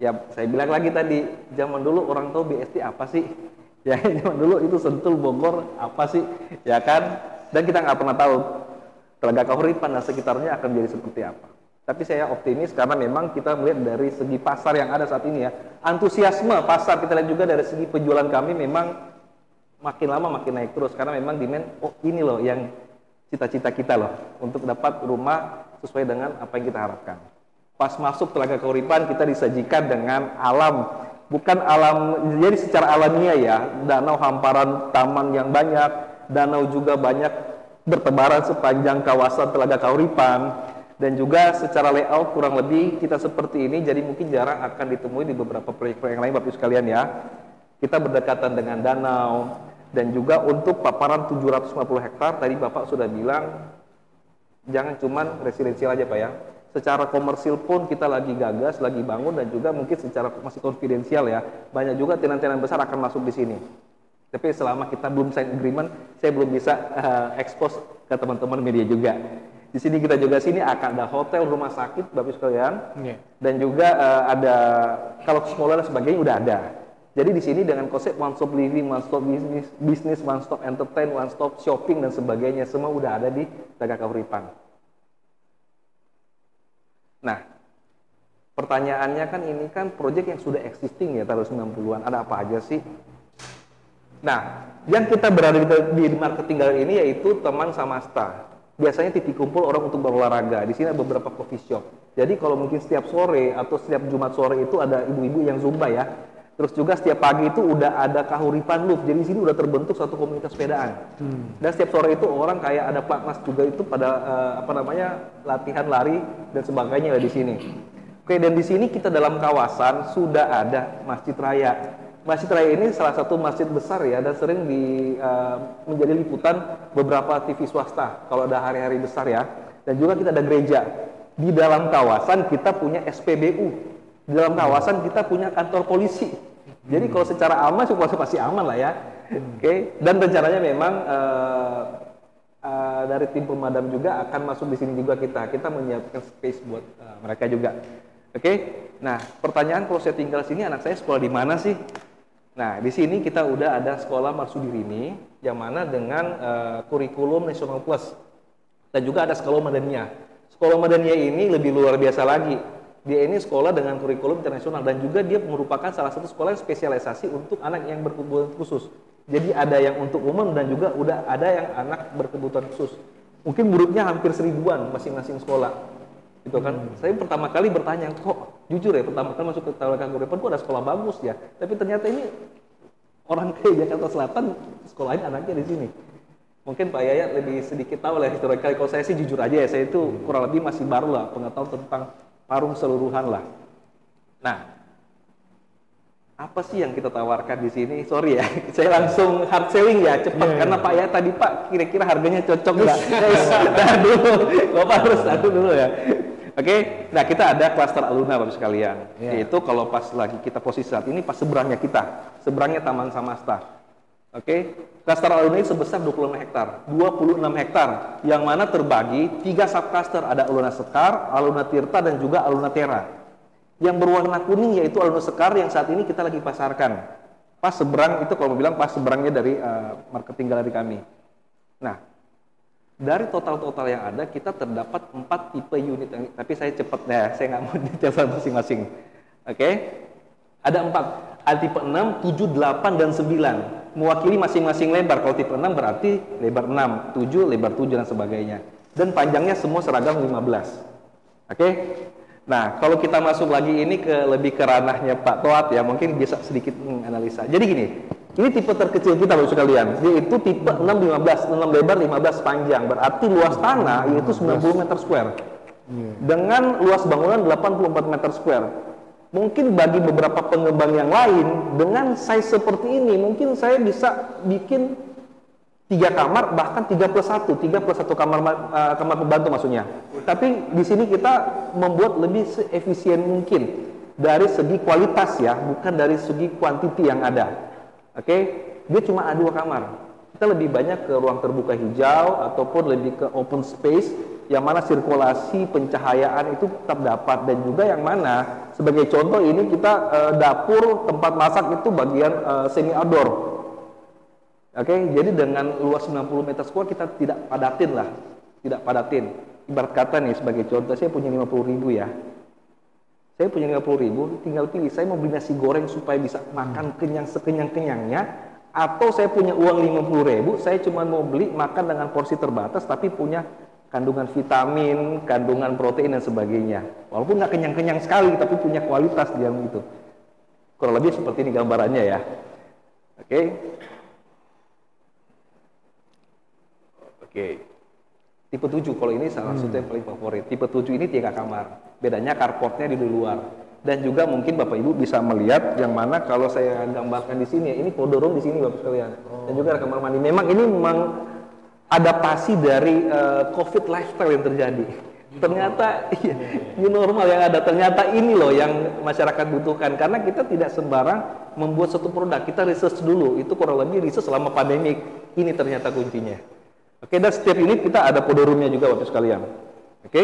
Ya, saya bilang lagi tadi, zaman dulu orang tahu BSD apa sih? Ya, zaman dulu itu Sentul, Bogor, apa sih? Ya kan? Dan kita nggak pernah tahu Telaga Kauripan dan sekitarnya akan jadi seperti apa. Tapi saya optimis karena memang kita melihat dari segi pasar yang ada saat ini ya. Antusiasme pasar, kita lihat juga dari segi penjualan kami memang makin lama makin naik terus. Karena memang demand, ini loh yang cita-cita kita loh. Untuk dapat rumah sesuai dengan apa yang kita harapkan. Pas masuk Telaga Kauripan kita disajikan dengan alam, bukan alam jadi secara alamiah ya, danau hamparan taman yang banyak, danau juga banyak bertebaran sepanjang kawasan Telaga Kauripan, dan juga secara layout kurang lebih kita seperti ini, jadi mungkin jarang akan ditemui di beberapa proyek-proyek yang lain Bapak sekalian ya. Kita berdekatan dengan danau, dan juga untuk paparan 750 hektar tadi Bapak sudah bilang jangan cuman residensial aja Pak ya. Secara komersil pun kita lagi gagas, lagi bangun, dan juga mungkin secara masih konfidensial ya. Banyak juga tenan-tenan besar akan masuk di sini. Tapi selama kita belum sign agreement, saya belum bisa expose ke teman-teman media juga. Di sini kita juga akan ada hotel, rumah sakit, Bapak sekalian, dan juga ada kalau sekolah dan sebagainya udah ada. Jadi di sini dengan konsep one stop living, one stop business, one stop entertain, one stop shopping dan sebagainya, semua udah ada di Telaga Kahuripan. Nah, pertanyaannya kan ini kan proyek yang sudah existing ya tahun 90-an, ada apa aja sih? Nah, yang kita berada di marketing gallery ini yaitu teman Samasta. Biasanya titik kumpul orang untuk berolahraga. Di sini ada beberapa coffee shop. Jadi kalau mungkin setiap sore atau setiap Jumat sore itu ada ibu-ibu yang zumba ya. Terus juga setiap pagi itu udah ada Kahuripan Loop. Jadi di sini udah terbentuk satu komunitas sepedaan. Dan setiap sore itu orang kayak ada platnas juga itu pada latihan lari dan sebagainya di sini. Oke, dan di sini kita dalam kawasan sudah ada Masjid Raya. Masjid Raya ini salah satu masjid besar ya dan sering menjadi liputan beberapa TV swasta kalau ada hari-hari besar ya. Dan juga kita ada gereja. Di dalam kawasan kita punya SPBU. Di dalam kawasan kita punya kantor polisi. Jadi kalau secara aman masih aman lah ya. Oke. Dan rencananya memang dari tim pemadam juga akan masuk di sini juga kita menyiapkan space buat mereka juga. Oke. Nah, pertanyaan kalau saya tinggal sini anak saya sekolah di mana sih? Nah, di sini kita udah ada sekolah Marsudirini yang mana dengan kurikulum Nasional Plus. Dan juga ada sekolah Madania. Sekolah Madania ini lebih luar biasa lagi. Dia ini sekolah dengan kurikulum internasional dan juga dia merupakan salah satu sekolah yang spesialisasi untuk anak yang berkebutuhan khusus. Jadi ada yang untuk umum dan juga udah ada yang anak berkebutuhan khusus. Mungkin muridnya hampir 1000-an masing-masing sekolah. Gitu kan. Saya pertama kali bertanya, kok jujur ya pertama kali masuk ke Telaga Kahuripan kok ada sekolah bagus ya. Tapi ternyata ini orang ke Jakarta Selatan sekolahin anaknya di sini. Mungkin Pak Yayat lebih sedikit tahu lah historical. Kalau saya sih jujur aja ya, saya itu kurang lebih masih baru lah pengetahuan tentang Parung seluruhan lah. Nah, apa sih yang kita tawarkan di sini? Sorry ya, saya langsung hard selling ya, cepat karena Pak ya tadi Pak kira-kira harganya cocok nggak? Nah dulu, Bapak harus dulu ya. Oke, nah kita ada klaster Aluna Bapak sekalian. Yaitu kalau pas lagi kita posisi saat ini pas seberangnya kita, seberangnya Taman Samasta. Oke, klaster Aluna ini sebesar 26 hektar, 26 hektar, yang mana terbagi 3 subcluster, ada Aluna Sekar, Aluna Tirta, dan juga Aluna Tera. Yang berwarna kuning yaitu Aluna Sekar yang saat ini kita lagi pasarkan. Pas seberang itu kalau mau bilang pas seberangnya dari marketing galeri kami. Nah, dari total-total yang ada kita terdapat 4 tipe unit, tapi saya cepat ya, saya nggak mau detail masing-masing. Oke, ada 4. Ada tipe 6, 7, 8, dan 9. Mewakili masing-masing lebar. Kalau tipe 6 berarti lebar 6, 7, lebar 7, dan sebagainya. Dan panjangnya semua seragam 15. Oke? Nah, kalau kita masuk lagi ini lebih ke ranahnya Pak Toat ya, mungkin bisa sedikit menganalisa. Jadi gini, ini tipe terkecil kita Bapak sekalian, yaitu tipe 6, 15, 6 lebar, 15 panjang. Berarti luas tanah yaitu 90 meter square. Dengan luas bangunan 84 meter square. Mungkin bagi beberapa pengembang yang lain dengan size seperti ini mungkin saya bisa bikin 3 kamar bahkan 3+1 kamar pembantu maksudnya. Tapi di sini kita membuat lebih seefisien mungkin dari segi kualitas ya, bukan dari segi kuantiti yang ada. Oke, dia cuma ada 2 kamar. Kita lebih banyak ke ruang terbuka hijau ataupun lebih ke open space yang mana sirkulasi pencahayaan itu tetap dapat, dan juga yang mana sebagai contoh ini kita dapur tempat masak itu bagian semi outdoor. Oke, jadi dengan luas 90 meter square kita tidak padatin. Ibarat kata nih sebagai contoh, saya punya 50.000 ya. Saya punya 50.000, tinggal pilih saya mau beli nasi goreng supaya bisa makan kenyang sekenyang-kenyangnya, atau saya punya uang 50.000, saya cuma mau beli makan dengan porsi terbatas tapi punya kandungan vitamin, kandungan protein dan sebagainya. Walaupun nggak kenyang-kenyang sekali, tapi punya kualitas di dalam itu. Kurang lebih seperti ini gambarannya ya. Oke. Tipe 7 kalau ini salah satu yang paling favorit. Tipe 7 ini 3 kamar. Bedanya carportnya di luar. Dan juga mungkin Bapak Ibu bisa melihat yang mana kalau saya gambarkan di sini, ini podorong di sini Bapak sekalian. Dan juga ada kamar mandi. Memang ini adaptasi dari COVID lifestyle yang terjadi. Ternyata new normal yang ada, ternyata ini loh yang masyarakat butuhkan. Karena kita tidak sembarang membuat satu produk, kita research dulu. Itu kurang lebih research selama pandemik. Ini ternyata kuncinya. Oke, dan setiap unit kita ada podorumnya juga Bapak sekalian. Oke,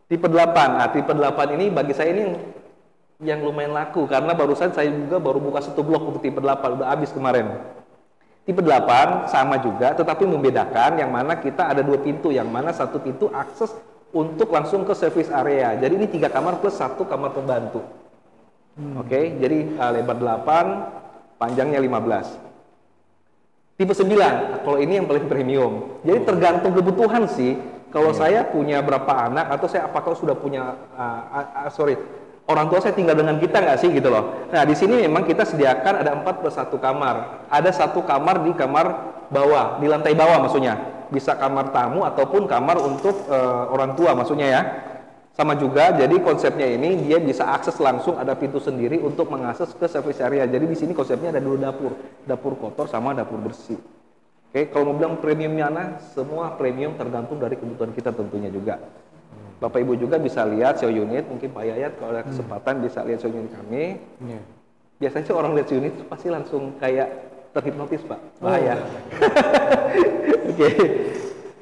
tipe 8. Nah, tipe 8 ini bagi saya ini yang lumayan laku karena barusan saya juga baru buka satu blok untuk tipe 8 udah habis kemarin. Tipe 8 sama juga tetapi membedakan yang mana kita ada 2 pintu, yang mana satu pintu akses untuk langsung ke service area. Jadi ini 3 kamar plus 1 kamar pembantu. Oke, jadi lebar 8, panjangnya 15. Tipe 9, kalau ini yang paling premium. Jadi tergantung kebutuhan sih. Kalau saya punya berapa anak atau saya apakah sudah punya orang tua saya tinggal dengan kita nggak sih gitu loh. Nah di sini memang kita sediakan ada 4 plus 1 kamar. Ada 1 kamar di kamar bawah, di lantai bawah maksudnya. Bisa kamar tamu ataupun kamar untuk orang tua maksudnya ya. Sama juga, jadi konsepnya ini dia bisa akses langsung, ada pintu sendiri untuk mengakses ke service area. Jadi di sini konsepnya ada 2 dapur, dapur kotor sama dapur bersih. Oke, kalau mau bilang premiumnya mana, semua premium tergantung dari kebutuhan kita tentunya juga. Bapak Ibu juga bisa lihat show unit, mungkin Pak Yayat kalau ada kesempatan bisa lihat show unit kami. Biasanya sih orang lihat show unit pasti langsung kayak terhipnotis Pak, bahaya. Oke.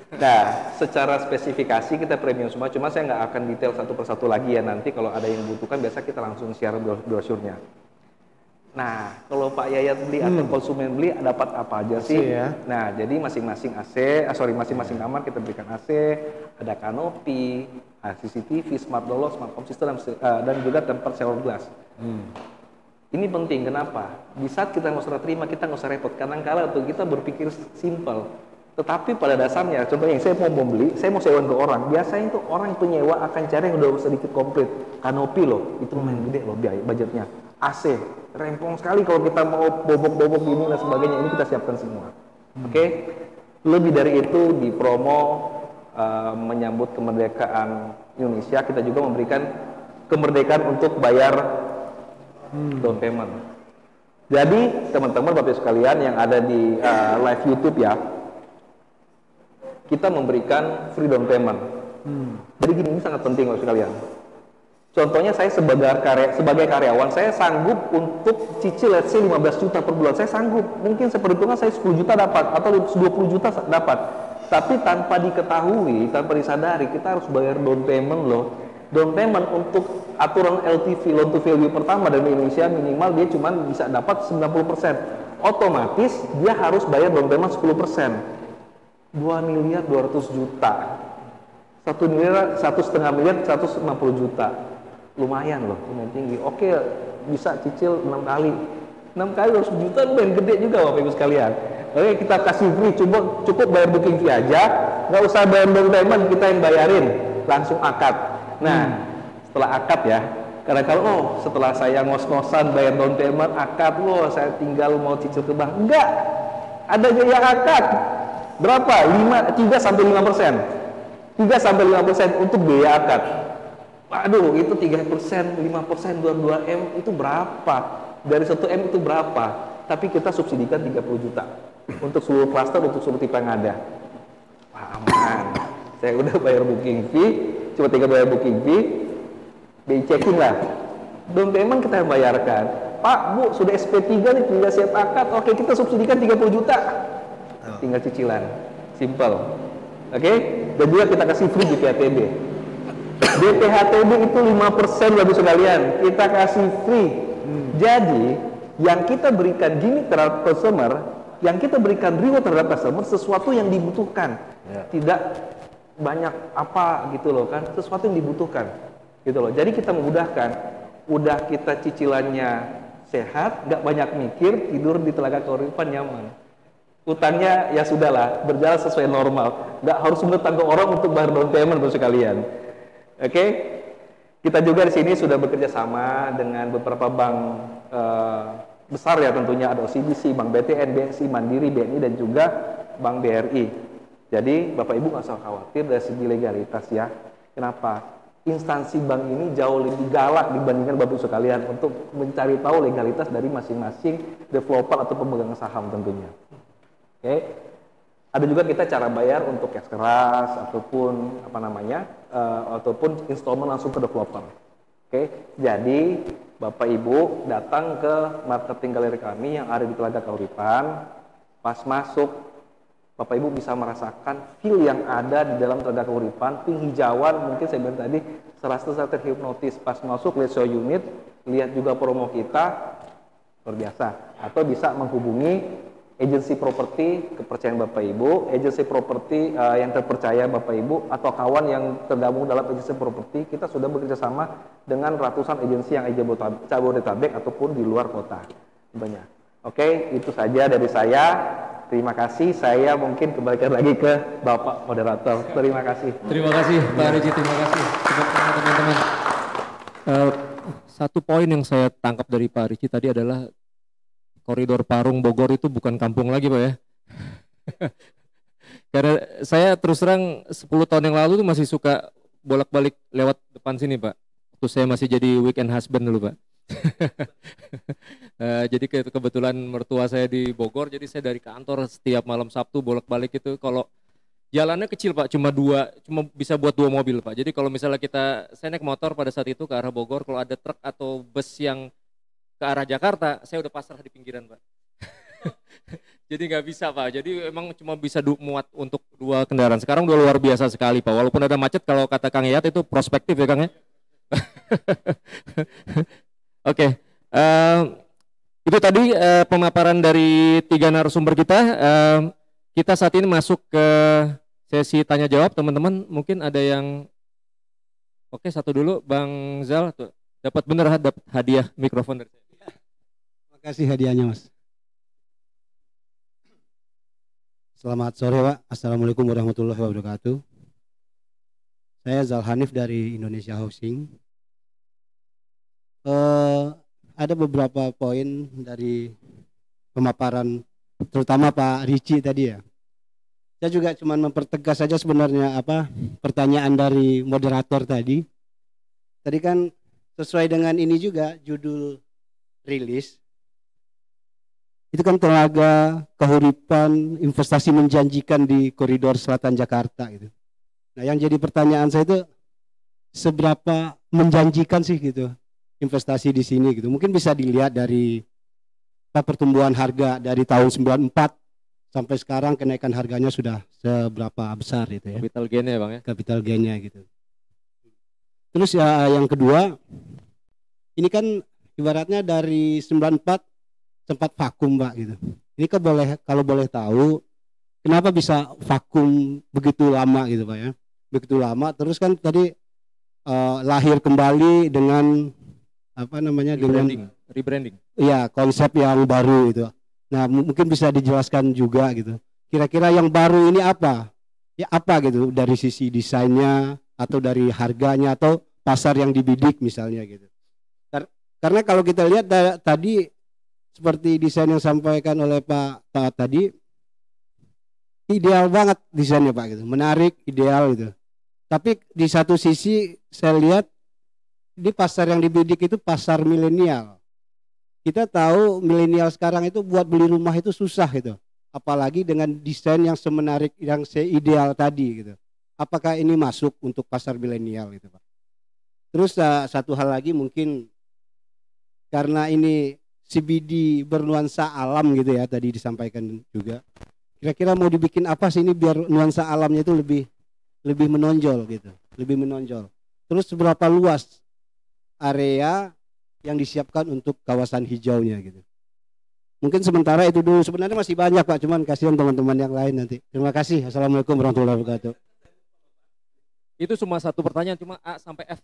Nah, secara spesifikasi kita premium semua, cuma saya nggak akan detail satu persatu lagi ya, nanti kalau ada yang butuhkan biasa kita langsung share brosurnya. Nah, kalau Pak Yayat beli atau konsumen beli dapat apa aja sih? Ya. Nah, jadi masing-masing masing-masing kamar kita berikan AC, ada kanopi, CCTV, smart door lock, smart home system, dan juga tempat shower glass. Ini penting, kenapa? Di saat kita nggak usah terima, kita nggak usah repot. Kadang-kala tuh kita berpikir simple. Tetapi pada dasarnya, contohnya saya mau beli, saya mau sewain ke orang. Biasanya itu orang penyewa akan cari yang udah sedikit komplit. Kanopi loh, itu lumayan gede loh biaya budgetnya. AC, rempong sekali kalau kita mau bobok-bobok gini dan sebagainya. Ini kita siapkan semua. Oke? Lebih dari itu di promo menyambut kemerdekaan Indonesia, kita juga memberikan kemerdekaan untuk bayar down payment. Jadi teman-teman Bapak Ibu sekalian yang ada di live YouTube ya, kita memberikan free down payment. Jadi gini, ini sangat penting Bapak sekalian. Contohnya saya sebagai karyawan, saya sanggup untuk cicil let's say 15 juta per bulan. Saya sanggup, mungkin seperhitungkan saya 10 juta dapat atau 20 juta dapat. Tapi tanpa diketahui, tanpa disadari, kita harus bayar down payment loh. Down payment untuk aturan LTV, loan to value pertama dari Indonesia minimal dia cuma bisa dapat 90%. Otomatis dia harus bayar down payment 10%. 2 miliar 200 juta. 1 miliar, 1,5 miliar, 150 juta. Lumayan loh, lumayan tinggi. Oke, bisa cicil 6 kali. 6 kali 200 juta lumayan gede juga Bapak Ibu sekalian. Oke, kita kasih free, cukup bayar booking fee aja. Nggak usah bayar down payment, kita yang bayarin. Langsung akad. Nah, setelah akad ya, karena kalau setelah saya ngos-ngosan bayar down payment, akad, saya tinggal mau cicil ke bank. Enggak, ada biaya akad. Berapa? 3-5%. 3-5% untuk biaya akad. Waduh, itu 3%, 5%, 22M itu berapa? Dari 1M itu berapa? Tapi kita subsidikan 30 juta untuk seluruh klaster, untuk seluruh tipe yang ada. Wah, aman. Saya udah bayar booking fee, cuma tinggal bayar booking fee, BI checking lah. Down payment kita yang bayarkan. Pak, Bu, sudah SP3 nih, tinggal siap akad. Oke, kita subsidikan 30 juta. Tinggal cicilan. Simple. Oke? Dan juga kita kasih free DPHTB. DPHTB itu 5% Bapak sekalian. Kita kasih free. Jadi, yang kita berikan gimmick terhadap customer, yang kita berikan reward terhadap customer, sesuatu yang dibutuhkan. Tidak banyak apa gitu loh kan, sesuatu yang dibutuhkan gitu loh. Jadi kita memudahkan, udah kita cicilannya sehat, nggak banyak mikir, tidur di Telaga Kahuripan nyaman. Utangnya ya sudahlah, berjalan sesuai normal, nggak harus menutang ke orang untuk bayar down payment Bapak sekalian. Oke? Kita juga di sini sudah bekerja sama dengan beberapa bank besar ya tentunya, ada OCBC, Bank BTN, BSI, Mandiri, BNI dan juga Bank BRI. Jadi Bapak Ibu nggak usah khawatir dari segi legalitas ya. Kenapa? Instansi bank ini jauh lebih galak dibandingkan Bapak Ibu sekalian untuk mencari tahu legalitas dari masing-masing developer atau pemegang saham tentunya. Oke. Ada juga kita cara bayar untuk cash keras ataupun ataupun installment langsung ke developer. Oke. Jadi Bapak Ibu datang ke marketing galeri kami yang ada di Telaga Kahuripan, pas masuk Bapak Ibu bisa merasakan feel yang ada di dalam Telaga Kahuripan, penghijauan, mungkin saya bilang tadi serasa terhipnotis pas masuk lihat show unit, lihat juga promo kita, luar biasa. Atau bisa menghubungi agensi properti kepercayaan Bapak Ibu, agensi properti yang terpercaya Bapak Ibu, atau kawan yang tergabung dalam agensi properti. Kita sudah bekerja sama dengan ratusan agensi yang ada Jabodetabek ataupun di luar kota. Banyak. Oke, itu saja dari saya. Terima kasih. Saya mungkin kembalikan lagi ke Bapak Moderator. Terima kasih. Terima kasih Pak Riji, terima kasih. Teman-teman. Satu poin yang saya tangkap dari Pak Riji tadi adalah koridor Parung Bogor itu bukan kampung lagi Pak ya. Karena saya terus terang 10 tahun yang lalu tuh masih suka bolak-balik lewat depan sini Pak. Waktu saya masih jadi weekend husband dulu Pak. Jadi kebetulan mertua saya di Bogor, jadi saya dari kantor setiap malam Sabtu bolak-balik itu. Kalau jalannya kecil Pak, cuma bisa buat 2 mobil Pak. Jadi kalau misalnya saya naik motor pada saat itu ke arah Bogor, kalau ada truk atau bus yang ke arah Jakarta, saya udah pasrah di pinggiran Pak. Jadi nggak bisa Pak, jadi emang cuma bisa muat untuk 2 kendaraan. Sekarang udah luar biasa sekali Pak, walaupun ada macet, kalau kata Kang Yayat itu prospektif ya Kang ya. Oke, itu tadi pemaparan dari 3 narasumber kita. Kita saat ini masuk ke sesi tanya jawab teman-teman. Mungkin ada yang, oke satu dulu Bang Zal, tuh dapat dapat hadiah mikrofon dari saya. Terima kasih hadiahnya Mas. Selamat sore Pak, Assalamualaikum warahmatullahi wabarakatuh. Saya Zal Hanif dari Indonesia Housing. Ada beberapa poin dari pemaparan terutama Pak Ricci tadi ya. Saya juga cuma mempertegas saja sebenarnya pertanyaan dari moderator tadi. Tadi kan sesuai dengan ini juga judul rilis. Itu kan tenaga, keuripan, investasi menjanjikan di koridor selatan Jakarta gitu. Nah, yang jadi pertanyaan saya itu seberapa menjanjikan sih gitu investasi di sini gitu. Mungkin bisa dilihat dari pertumbuhan harga dari tahun 94 sampai sekarang, kenaikan harganya sudah seberapa besar gitu ya. Capital gain-nya Bang ya. Capital gain-nya gitu. Terus ya yang kedua, ini kan ibaratnya dari 94 sempat vakum Pak gitu. Ini kan kalau boleh tahu kenapa bisa vakum begitu lama gitu Pak ya. Begitu lama, terus kan tadi lahir kembali dengan rebranding. Iya, konsep yang baru itu. Nah, mungkin bisa dijelaskan juga gitu. Kira-kira yang baru ini apa? Ya apa gitu dari sisi desainnya atau dari harganya atau pasar yang dibidik misalnya gitu. Karena kalau kita lihat tadi seperti desain yang disampaikan oleh Pak Taat tadi, ideal banget desainnya Pak gitu. Menarik, ideal gitu. Tapi di satu sisi saya lihat di pasar yang dibidik itu pasar milenial. Kita tahu milenial sekarang itu buat beli rumah itu susah gitu. Apalagi dengan desain yang semenarik, yang seideal tadi gitu. Apakah ini masuk untuk pasar milenial gitu Pak? Terus satu hal lagi mungkin karena ini CBD bernuansa alam gitu ya, tadi disampaikan juga. Kira-kira mau dibikin apa sih ini biar nuansa alamnya itu lebih menonjol gitu, lebih menonjol. Terus seberapa luas area yang disiapkan untuk kawasan hijaunya gitu. Mungkin sementara itu dulu, sebenarnya masih banyak Pak, cuman kasihan teman-teman yang lain nanti. Terima kasih. Assalamualaikum warahmatullahi wabarakatuh. Itu cuma satu pertanyaan, cuma A sampai F.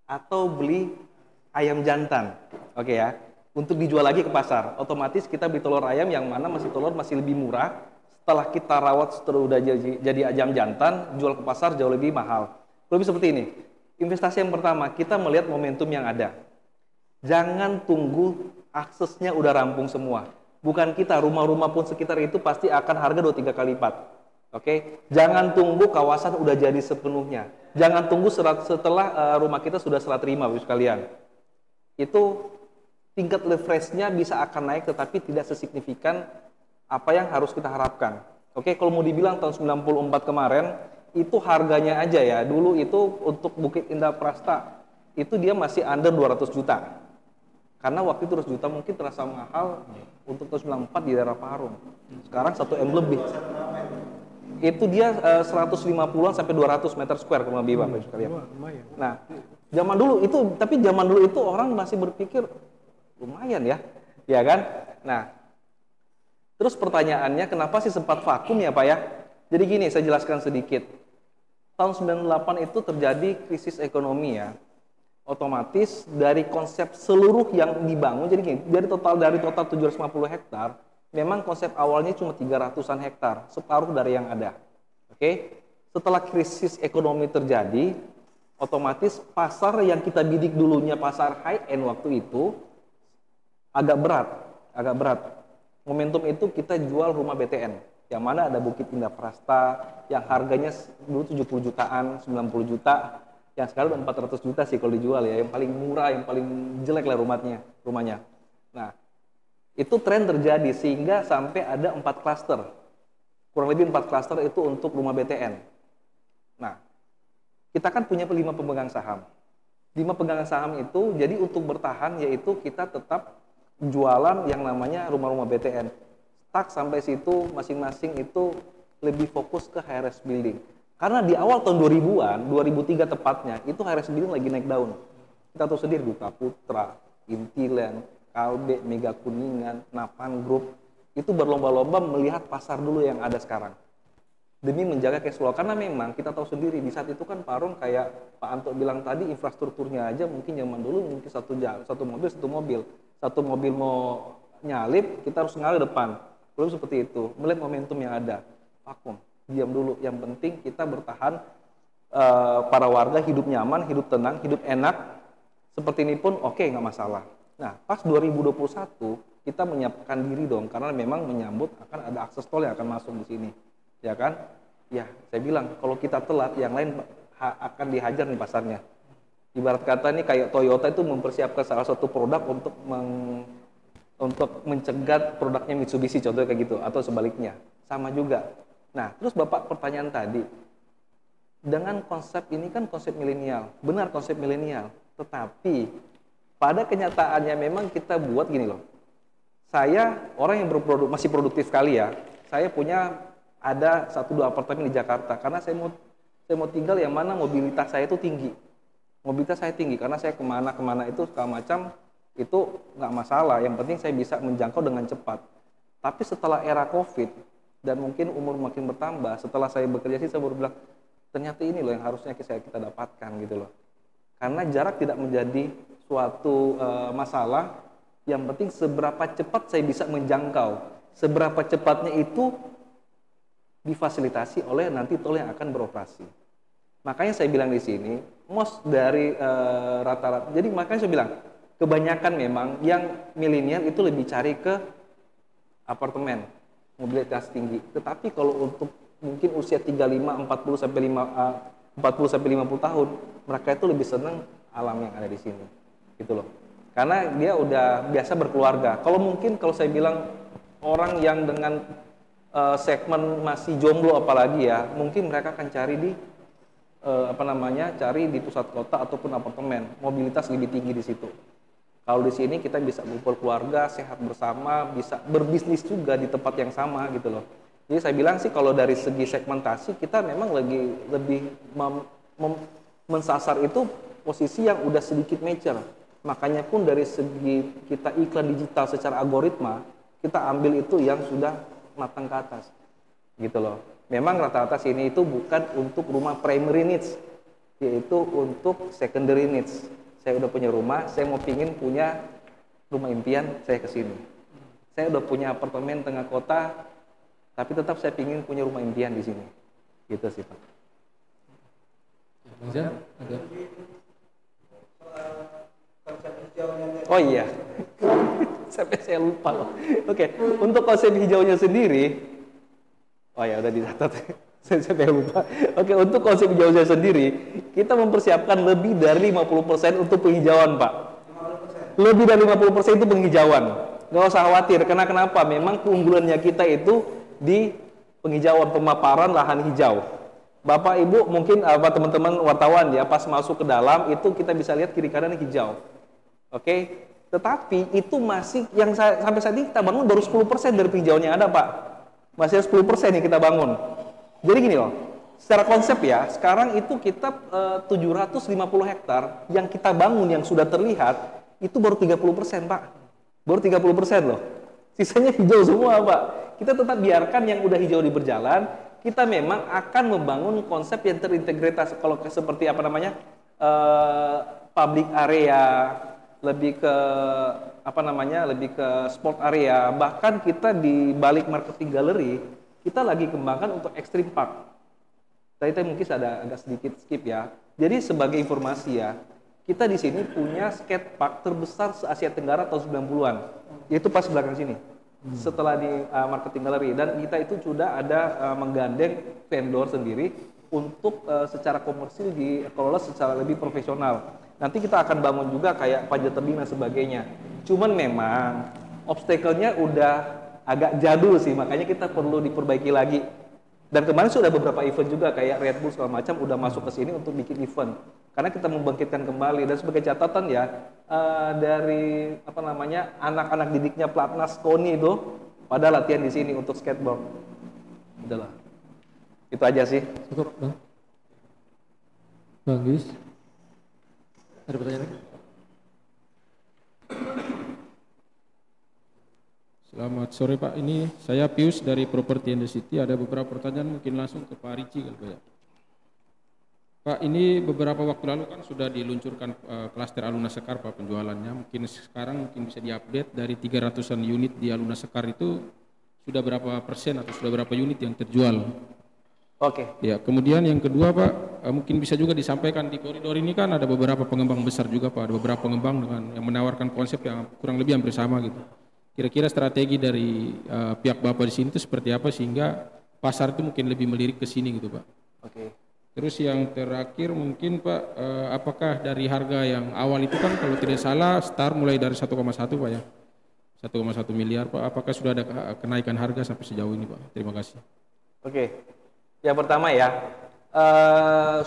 Atau beli ayam jantan, oke ya, untuk dijual lagi ke pasar. Otomatis kita beli telur ayam yang mana telur masih lebih murah. Setelah kita rawat sudah jadi ayam jantan, jual ke pasar jauh lebih mahal. Lebih seperti ini. Investasi yang pertama, kita melihat momentum yang ada. Jangan tunggu aksesnya udah rampung semua. Bukan kita, rumah-rumah pun sekitar itu pasti akan harga 2-3 kali lipat. Oke, jangan tunggu kawasan udah jadi sepenuhnya. Jangan tunggu setelah rumah kita sudah serah terima, Bapak sekalian. Itu tingkat leverage-nya bisa akan naik, tetapi tidak sesignifikan apa yang harus kita harapkan. Oke, kalau mau dibilang tahun 94 kemarin, itu harganya aja ya, dulu itu untuk Bukit Indah Prasta, itu dia masih under 200 juta. Karena waktu itu 200 juta mungkin terasa mahal untuk tahun 94 di daerah Parung. Sekarang 1 M lebih. Itu dia 150-an sampai 200 meter square kurang lebih Bapak sekalian. Nah, zaman dulu itu orang masih berpikir lumayan ya kan? Nah, terus pertanyaannya kenapa sih sempat vakum ya Pak ya? Jadi gini, saya jelaskan sedikit. Tahun 98 itu terjadi krisis ekonomi ya. Otomatis dari konsep seluruh yang dibangun, jadi gini, dari total 750 hektar, memang konsep awalnya cuma 300-an hektar, separuh dari yang ada. Oke, setelah krisis ekonomi terjadi, otomatis pasar yang kita bidik dulunya pasar high end waktu itu agak berat. Momentum itu kita jual rumah BTN, yang mana ada Bukit Indah Prasta, yang harganya dulu 70 jutaan, 90 juta, yang sekarang udah 400 juta sih kalau dijual ya, yang paling murah, yang paling jelek lah rumahnya. Nah, itu tren terjadi sehingga sampai ada 4 klaster. Kurang lebih 4 klaster itu untuk rumah BTN. Nah, kita kan punya 5 pemegang saham. 5 pemegang saham itu, jadi untuk bertahan yaitu kita tetap jualan yang namanya rumah-rumah BTN. Stuck sampai situ masing-masing itu lebih fokus ke HRS Building. Karena di awal tahun 2000-an, 2003 tepatnya, itu HRS Building lagi naik daun. Kita tahu sendiri, Duta Putra, Intiland, Kalbe, Mega Kuningan, Napan Group, itu berlomba-lomba melihat pasar dulu yang ada sekarang. Demi menjaga cash flow, karena memang kita tahu sendiri, di saat itu kan Parung kayak Pak Anto bilang tadi, infrastrukturnya aja mungkin zaman dulu mungkin satu mobil mau nyalip, kita harus ngalir depan. Belum seperti itu, melihat momentum yang ada, vakum. Diam dulu, yang penting kita bertahan, para warga hidup nyaman, hidup tenang, hidup enak, seperti ini pun oke, nggak masalah. Nah, pas 2021 kita menyiapkan diri dong, karena memang menyambut akan ada akses tol yang akan masuk di sini, ya kan? Ya, saya bilang kalau kita telat, yang lain akan dihajar nih pasarnya. Ibarat kata nih kayak Toyota itu mempersiapkan salah satu produk untuk mencegat produknya Mitsubishi, contohnya kayak gitu, atau sebaliknya, sama juga. Nah, terus Bapak pertanyaan tadi, dengan konsep ini kan konsep milenial, benar konsep milenial, tetapi pada kenyataannya memang kita buat gini loh. Saya orang yang masih produktif sekali ya, saya punya ada 1-2 apartemen di Jakarta, karena saya mau tinggal yang mana mobilitas saya itu tinggi. Mobilitas saya tinggi, karena saya kemana-kemana itu segala macam, itu nggak masalah, yang penting saya bisa menjangkau dengan cepat. Tapi setelah era COVID, dan mungkin umur makin bertambah, setelah saya bekerja sih saya baru bilang, ternyata ini loh yang harusnya kita dapatkan gitu loh. Karena jarak tidak menjadi suatu masalah, yang penting seberapa cepat saya bisa menjangkau, seberapa cepatnya itu difasilitasi oleh nanti tol yang akan beroperasi. Makanya saya bilang di sini, most dari rata-rata, jadi makanya saya bilang, kebanyakan memang yang milenial itu lebih cari ke apartemen, mobilitas tinggi. Tetapi kalau untuk mungkin usia 35, 40 sampai 50 tahun, mereka itu lebih senang alam yang ada di sini. Gitu loh. Karena dia udah biasa berkeluarga. Kalau saya bilang orang yang dengan segmen masih jomblo apalagi ya, mungkin mereka akan cari di cari di pusat kota ataupun apartemen. Mobilitas lebih tinggi di situ. Kalau di sini kita bisa berkeluarga, sehat bersama, bisa berbisnis juga di tempat yang sama gitu loh. Jadi saya bilang sih kalau dari segi segmentasi kita memang lebih mensasar itu posisi yang udah sedikit mature. Makanya pun dari segi kita iklan digital secara algoritma, kita ambil itu yang sudah matang ke atas. Gitu loh. Memang rata-rata sini itu bukan untuk rumah primary needs, yaitu untuk secondary needs. Saya udah punya rumah, saya mau pingin punya rumah impian, saya ke sini. Saya udah punya apartemen tengah kota, tapi tetap saya pingin punya rumah impian di sini. Gitu sih Pak. Oh iya, sampai saya lupa loh. Oke, untuk konsep hijaunya sendiri, oh ya udah dicatat. Saya lupa. Oke, untuk konsep hijaunya sendiri, kita mempersiapkan lebih dari 50% untuk penghijauan, Pak. 50%. Lebih dari 50% itu penghijauan. Nggak usah khawatir, karena kenapa? Memang keunggulannya kita itu di penghijauan, pemaparan lahan hijau. Bapak Ibu mungkin teman-teman wartawan ya, pas masuk ke dalam itu kita bisa lihat kiri kanan hijau. Oke, tetapi itu masih yang sampai saat ini kita bangun baru 10% dari penghijauan yang ada, Pak. Masih 10% yang kita bangun. Jadi gini loh, secara konsep ya, sekarang itu kita 750 hektar yang kita bangun yang sudah terlihat itu baru 30%, Pak. Baru 30% loh. Sisanya hijau semua, Pak. Kita tetap biarkan yang udah hijau di berjalan. Kita memang akan membangun konsep yang terintegritas, kalau seperti apa namanya, public area, lebih ke apa namanya, lebih ke sport area. Bahkan kita di balik marketing gallery kita lagi kembangkan untuk extreme park. Tadi mungkin ada agak sedikit skip ya. Jadi sebagai informasi ya, kita di sini punya skate park terbesar se Asia Tenggara tahun 90-an, yaitu pas belakang sini. Setelah di marketing gallery, dan kita itu sudah ada menggandeng vendor sendiri untuk secara komersil dikelola secara lebih profesional. Nanti kita akan bangun juga kayak panjat tebing dan sebagainya. Cuman memang obstacle-nya udah agak jadul sih, makanya kita perlu diperbaiki lagi. Dan kemarin sudah beberapa event juga kayak Red Bull segala macam udah masuk ke sini untuk bikin event. Karena kita membangkitkan kembali, dan sebagai catatan ya, dari apa namanya, anak-anak didiknya Platnas Koni itu pada latihan di sini untuk skateboard. Udahlah. Itu aja sih. Cukup, Bang. Bang Yus. Ada pertanyaan lagi? Selamat sore Pak, ini saya Pius dari Property and the City. Ada beberapa pertanyaan mungkin langsung ke Pak Ricci kali Pak ya. Pak, ini beberapa waktu lalu kan sudah diluncurkan klaster Aluna Sekar Pak penjualannya. Mungkin sekarang bisa diupdate dari 300-an unit di Aluna Sekar itu sudah berapa persen atau sudah berapa unit yang terjual? Oke. Ya, kemudian yang kedua Pak, mungkin bisa juga disampaikan di koridor ini kan ada beberapa pengembang besar juga Pak, ada beberapa pengembang dengan yang menawarkan konsep yang kurang lebih hampir sama gitu. Kira-kira strategi dari pihak Bapak di sini itu seperti apa sehingga pasar itu mungkin lebih melirik ke sini gitu Pak. Oke. Terus yang terakhir mungkin Pak, apakah dari harga yang awal itu kan kalau tidak salah start mulai dari 1,1 Pak ya, 1,1 miliar Pak, apakah sudah ada kenaikan harga sampai sejauh ini Pak? Terima kasih. Oke. Yang pertama ya,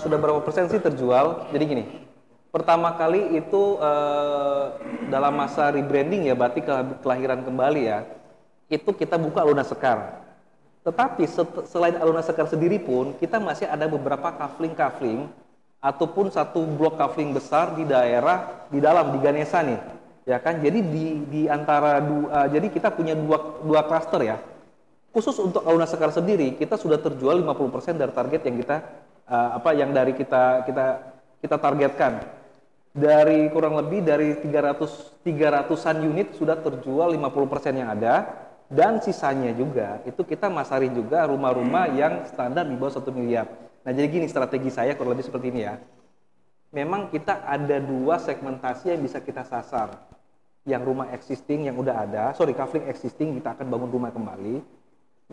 sudah berapa persen sih terjual? Jadi gini, pertama kali itu dalam masa rebranding ya, berarti kelahiran kembali ya, itu kita buka Aluna Sekar. Tetapi selain Aluna Sekar sendiri pun, kita masih ada beberapa kafling ataupun satu blok kafling besar di daerah di dalam di Ganesha nih, ya kan? Jadi di antara jadi kita punya dua klaster ya. Khusus untuk Aluna Sekar sendiri, kita sudah terjual 50% dari target yang kita targetkan. Dari kurang lebih dari 300-an unit sudah terjual 50% yang ada. Dan sisanya juga itu kita masarin juga rumah-rumah yang standar di bawah 1 miliar. Nah jadi gini strategi saya kurang lebih seperti ini ya. Memang kita ada dua segmentasi yang bisa kita sasar. Yang rumah existing yang udah ada, kafling existing kita akan bangun rumah kembali.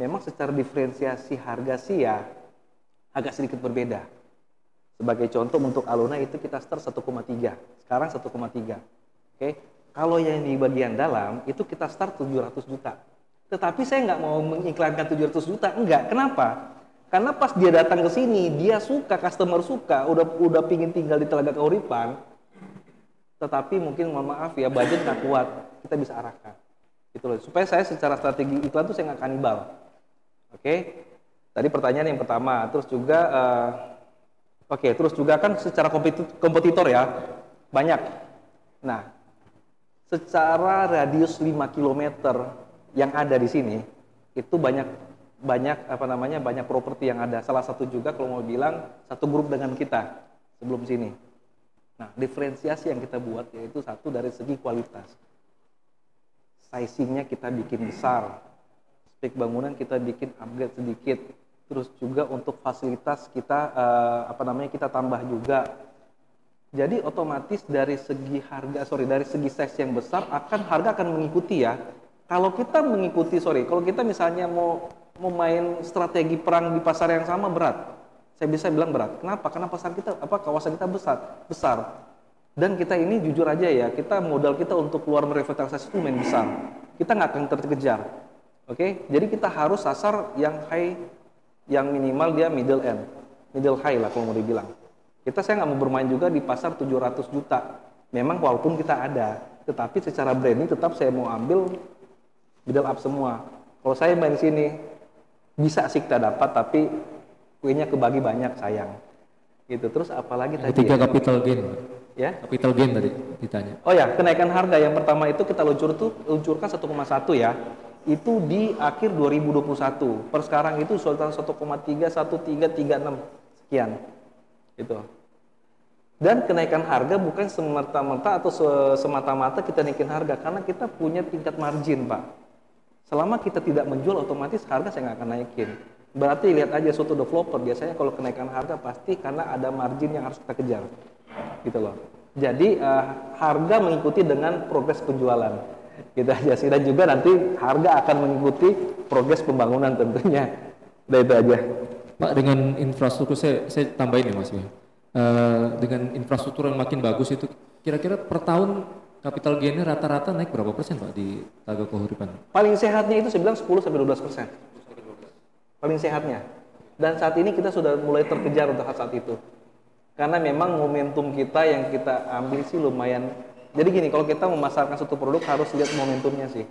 Memang secara diferensiasi harga sih ya agak sedikit berbeda. Sebagai contoh untuk Aluna itu kita start 1,3, sekarang 1,3. Oke. Kalau yang di bagian dalam itu kita start 700 juta. Tetapi saya nggak mau mengiklankan 700 juta, enggak. Kenapa? Karena pas dia datang ke sini, dia suka, customer suka, udah pingin tinggal di Telaga Kahuripan, tetapi mungkin mohon maaf ya, budget nggak kuat, kita bisa arahkan. Gitu loh. Supaya saya secara strategi iklan tuh saya nggak kanibal. Oke? Tadi pertanyaan yang pertama, terus juga, terus juga kan secara kompetitor ya, banyak. Nah, secara radius 5 km yang ada di sini itu banyak properti yang ada. Salah satu juga kalau mau bilang satu grup dengan kita sebelum sini. Nah, diferensiasi yang kita buat yaitu satu dari segi kualitas. Sizingnya kita bikin besar, spek bangunan kita bikin upgrade sedikit. Terus juga untuk fasilitas kita kita tambah juga. Jadi otomatis dari segi size yang besar harga akan mengikuti ya. Kalau kita kalau kita misalnya mau main strategi perang di pasar yang sama berat. Saya bisa bilang berat. Kenapa? Karena kawasan kita besar. Dan kita ini jujur aja ya, modal kita untuk keluar merevitalisasi itu main besar. Kita nggak akan terkejar. Oke, jadi kita harus sasar yang high, yang minimal dia middle end, middle high lah kalau mau dibilang. Saya nggak mau bermain juga di pasar 700 juta. Memang walaupun kita ada, tetapi secara branding tetap saya mau ambil middle up semua. Kalau saya main di sini, bisa sih kita dapat, tapi kuenya kebagi banyak, sayang. Gitu. Terus apalagi tadi? Ketiga capital gain. Ya? Capital gain tadi ditanya. Oh ya, kenaikan harga yang pertama itu kita luncurkan 1,1 ya. Itu di akhir 2021. Per sekarang itu sudah 1,3, 1336 sekian. Gitu. Dan kenaikan harga bukan semata-mata atau semata-mata kita naikin harga, karena kita punya tingkat margin, Pak. Selama kita tidak menjual, otomatis harga saya nggak akan naikin. Berarti lihat aja suatu developer, biasanya kalau kenaikan harga pasti karena ada margin yang harus kita kejar. Gitu loh. Jadi harga mengikuti dengan progres penjualan. Gitu aja sih. Dan juga nanti harga akan mengikuti progres pembangunan tentunya. Udah itu aja. Pak, dengan infrastruktur saya tambahin ya Mas ya. Dengan infrastruktur yang makin bagus itu, kira-kira per tahun capital gain-nya rata-rata naik berapa persen Pak di Telaga Kahuripan? Paling sehatnya itu saya bilang 10-12%. Paling sehatnya. Dan saat ini kita sudah mulai terkejar untuk saat itu. Karena memang momentum kita yang kita ambil sih lumayan. Jadi gini, kalau kita memasarkan suatu produk harus lihat momentumnya sih.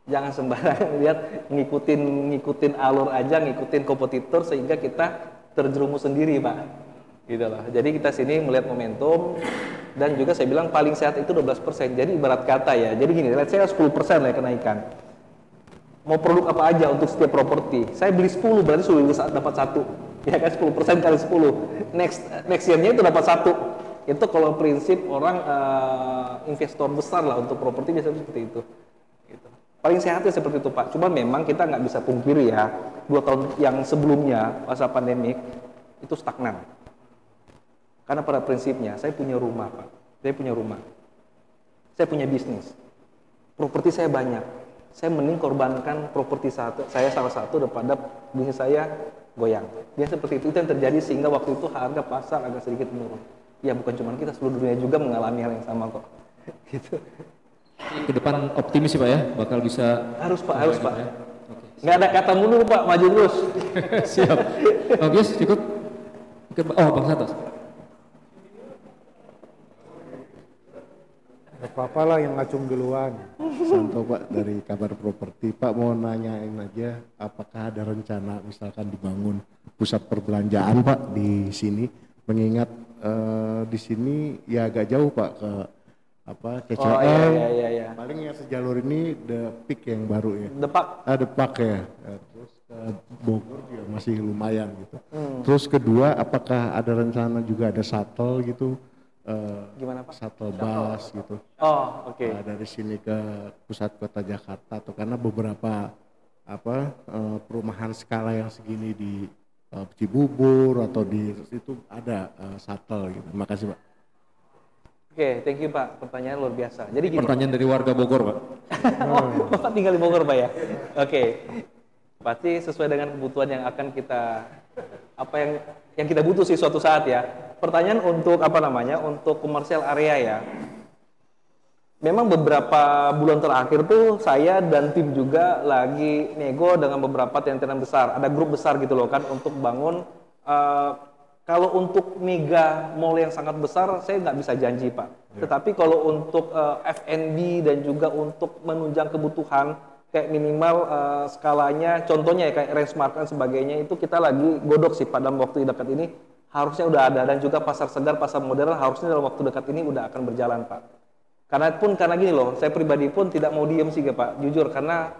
Jangan sembarangan lihat ngikutin alur aja, ngikutin kompetitor sehingga kita terjerumus sendiri, Pak. Gitu loh. Jadi kita sini melihat momentum, dan juga saya bilang paling sehat itu 12%. Jadi ibarat kata ya, jadi gini, let's say 10% lah kenaikan. Mau produk apa aja untuk setiap properti. Saya beli 10 berarti sudah bisa dapat 1. Ya kan 10% kali 10. Next year-nya itu dapat 1. Itu kalau prinsip orang investor besar lah untuk properti biasanya seperti itu. Gitu. Paling sehatnya seperti itu, Pak. Cuma memang kita nggak bisa pungkiri ya, 2 tahun yang sebelumnya masa pandemik itu stagnan. Karena pada prinsipnya, saya punya rumah, Pak. Saya punya rumah. Saya punya bisnis. Properti saya banyak. Saya mending korbankan properti saya salah satu daripada bisnis saya goyang. Dia seperti itu yang terjadi sehingga waktu itu harga pasar agak sedikit menurun. Ya bukan cuma kita, seluruh dunia juga mengalami hal yang sama kok. Gitu. Ke depan optimis sih Pak ya, bakal bisa. Harus Pak, harus Pak. Ya. Nggak ada kata mundur Pak, maju terus. Siap. Bagus, cukup. Oh, Bang Santos. Apa-apa lah yang ngacung duluan. Santo Pak dari Kabar Properti. Pak mau nanyain aja, apakah ada rencana misalkan dibangun pusat perbelanjaan Pak di sini? Mengingat di sini ya agak jauh Pak ke KCM. Oh iya. Paling yang sejalur ini The Peak yang baru ya. The Park ya. Terus ke Bogor juga masih lumayan gitu. Terus kedua, apakah ada rencana juga ada shuttle gitu? Gimana Pak? Shuttle bus gitu. Oh, oke. Dari sini ke pusat kota Jakarta atau karena beberapa perumahan skala yang segini di Cibubur atau di situ ada shuttle gitu. Terima kasih Pak. Oke, thank you Pak. Pertanyaan luar biasa. Jadi gini. Pertanyaan dari warga Bogor Pak. Oh, Bapak tinggal di Bogor Pak ya? Oke. Pasti sesuai dengan kebutuhan yang akan kita yang kita butuh sih suatu saat ya. Pertanyaan untuk untuk komersial area ya. Memang beberapa bulan terakhir tuh saya dan tim juga lagi nego dengan beberapa tenant besar. Ada grup besar gitu loh kan untuk bangun. Kalau untuk mega mall yang sangat besar saya nggak bisa janji Pak. Tetapi kalau untuk F&B dan juga untuk menunjang kebutuhan kayak minimal skalanya, contohnya ya kayak Range Market dan sebagainya, itu kita lagi godok sih pada waktu dekat ini harusnya udah ada, dan juga pasar segar, pasar modern harusnya dalam waktu dekat ini udah akan berjalan Pak. Karena gini loh, saya pribadi pun tidak mau diem sih Pak, jujur, karena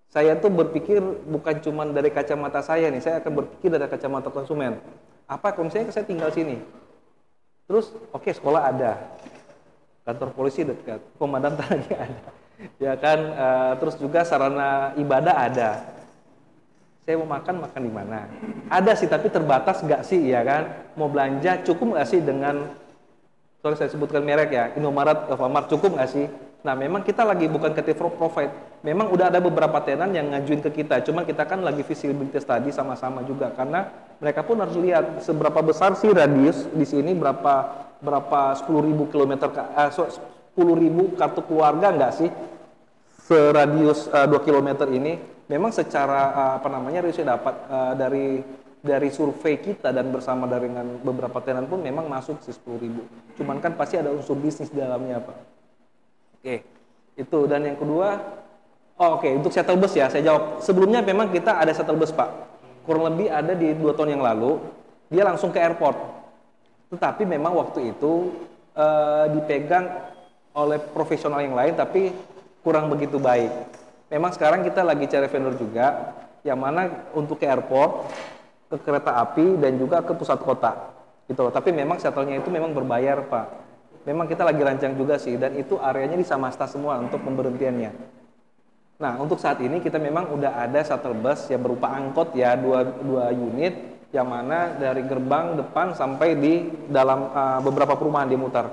saya tuh berpikir bukan cuma dari kacamata saya nih, saya akan berpikir dari kacamata konsumen. Apa kalau misalnya saya tinggal sini, terus oke, sekolah ada, kantor polisi dekat, pemadam lagi ada, ya kan, terus juga sarana ibadah ada. Saya mau makan di mana? Ada sih, tapi terbatas nggak sih, ya kan? Mau belanja cukup nggak sih dengan, sorry saya sebutkan merek ya, Indomaret, Alfamart, cukup nggak sih? Nah memang kita lagi bukan creative provide, memang udah ada beberapa tenan yang ngajuin ke kita, cuman kita kan lagi visibility study sama-sama juga, karena mereka pun harus lihat seberapa besar sih radius di sini, berapa 10.000 kilometer, 10.000 kartu keluarga nggak sih seradius 2 km ini. memang secara riset dapat dari survei kita dan bersama dengan beberapa tenan pun memang masuk 10.000. Cuman kan pasti ada unsur bisnis di dalamnya, Pak. Oke, itu. Dan yang kedua, untuk shuttle bus ya, saya jawab. Sebelumnya memang kita ada shuttle bus, Pak. Kurang lebih ada di 2 tahun yang lalu, dia langsung ke airport. Tetapi memang waktu itu dipegang oleh profesional yang lain, tapi kurang begitu baik. Memang sekarang kita lagi cari vendor juga, yang mana untuk ke airport, ke kereta api, dan juga ke pusat kota. Gitu. Tapi memang shuttle-nya itu memang berbayar, Pak. Memang kita lagi rancang juga sih, dan itu areanya di Samasta semua untuk pemberhentiannya. Nah, untuk saat ini kita memang udah ada shuttle bus yang berupa angkot ya, dua unit, yang mana dari gerbang depan sampai di dalam beberapa perumahan dia mutar.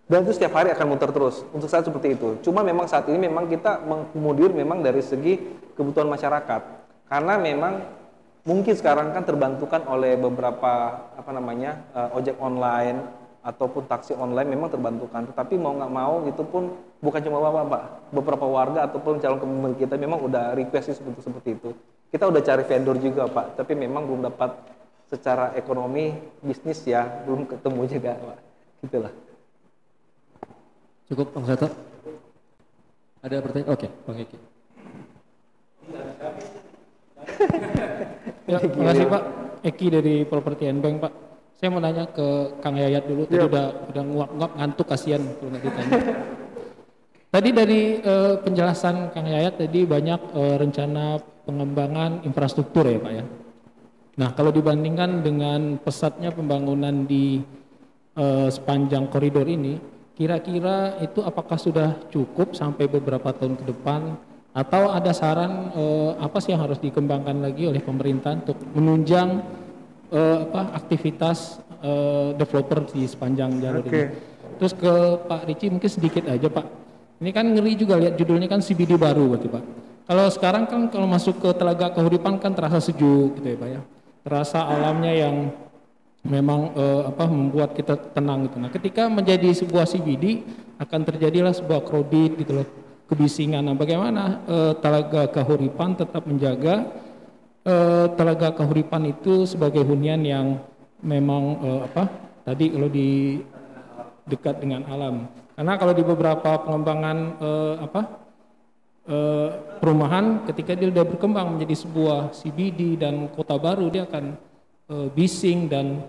Dan itu setiap hari akan muter terus. Untuk saat seperti itu. Cuma memang saat ini memang kita mengakomodir memang dari segi kebutuhan masyarakat. Karena memang mungkin sekarang kan terbantukan oleh beberapa ojek online ataupun taksi online memang terbantukan. Tetapi mau nggak mau itu pun bukan cuma Pak, beberapa warga ataupun calon pembeli kita memang udah request seperti itu. Kita udah cari vendor juga, Pak, tapi memang belum dapat secara ekonomi bisnis ya, belum ketemu juga, Pak. Gitulah. Cukup, Bang Sato? Ada pertanyaan? Oke, Bang Eki. Ya, terima kasih Pak. Eki dari Property and Bank, Pak. Saya mau nanya ke Kang Yayat dulu. Tadi udah nguap-nguap ngantuk, kasihan kalau nggak ditanya. Tadi dari penjelasan Kang Yayat tadi banyak rencana pengembangan infrastruktur ya Pak ya. Nah kalau dibandingkan dengan pesatnya pembangunan di sepanjang koridor ini, kira-kira itu apakah sudah cukup sampai beberapa tahun ke depan? Atau ada saran apa sih yang harus dikembangkan lagi oleh pemerintah untuk menunjang aktivitas developer di sepanjang jalur ini? Terus ke Pak Ricci mungkin sedikit aja Pak. Ini kan ngeri juga lihat judulnya kan CBD baru berarti Pak. Kalau sekarang kan kalau masuk ke Telaga Kahuripan kan terasa sejuk gitu ya Pak ya. Terasa alamnya yang memang membuat kita tenang gitu. Nah, ketika menjadi sebuah CBD akan terjadilah sebuah crowded gitu loh, kebisingan. Nah, bagaimana Telaga Kahuripan tetap menjaga Telaga Kahuripan itu sebagai hunian yang memang tadi kalau di dekat dengan alam. Karena kalau di beberapa pengembangan perumahan ketika dia sudah berkembang menjadi sebuah CBD dan kota baru, dia akan bising dan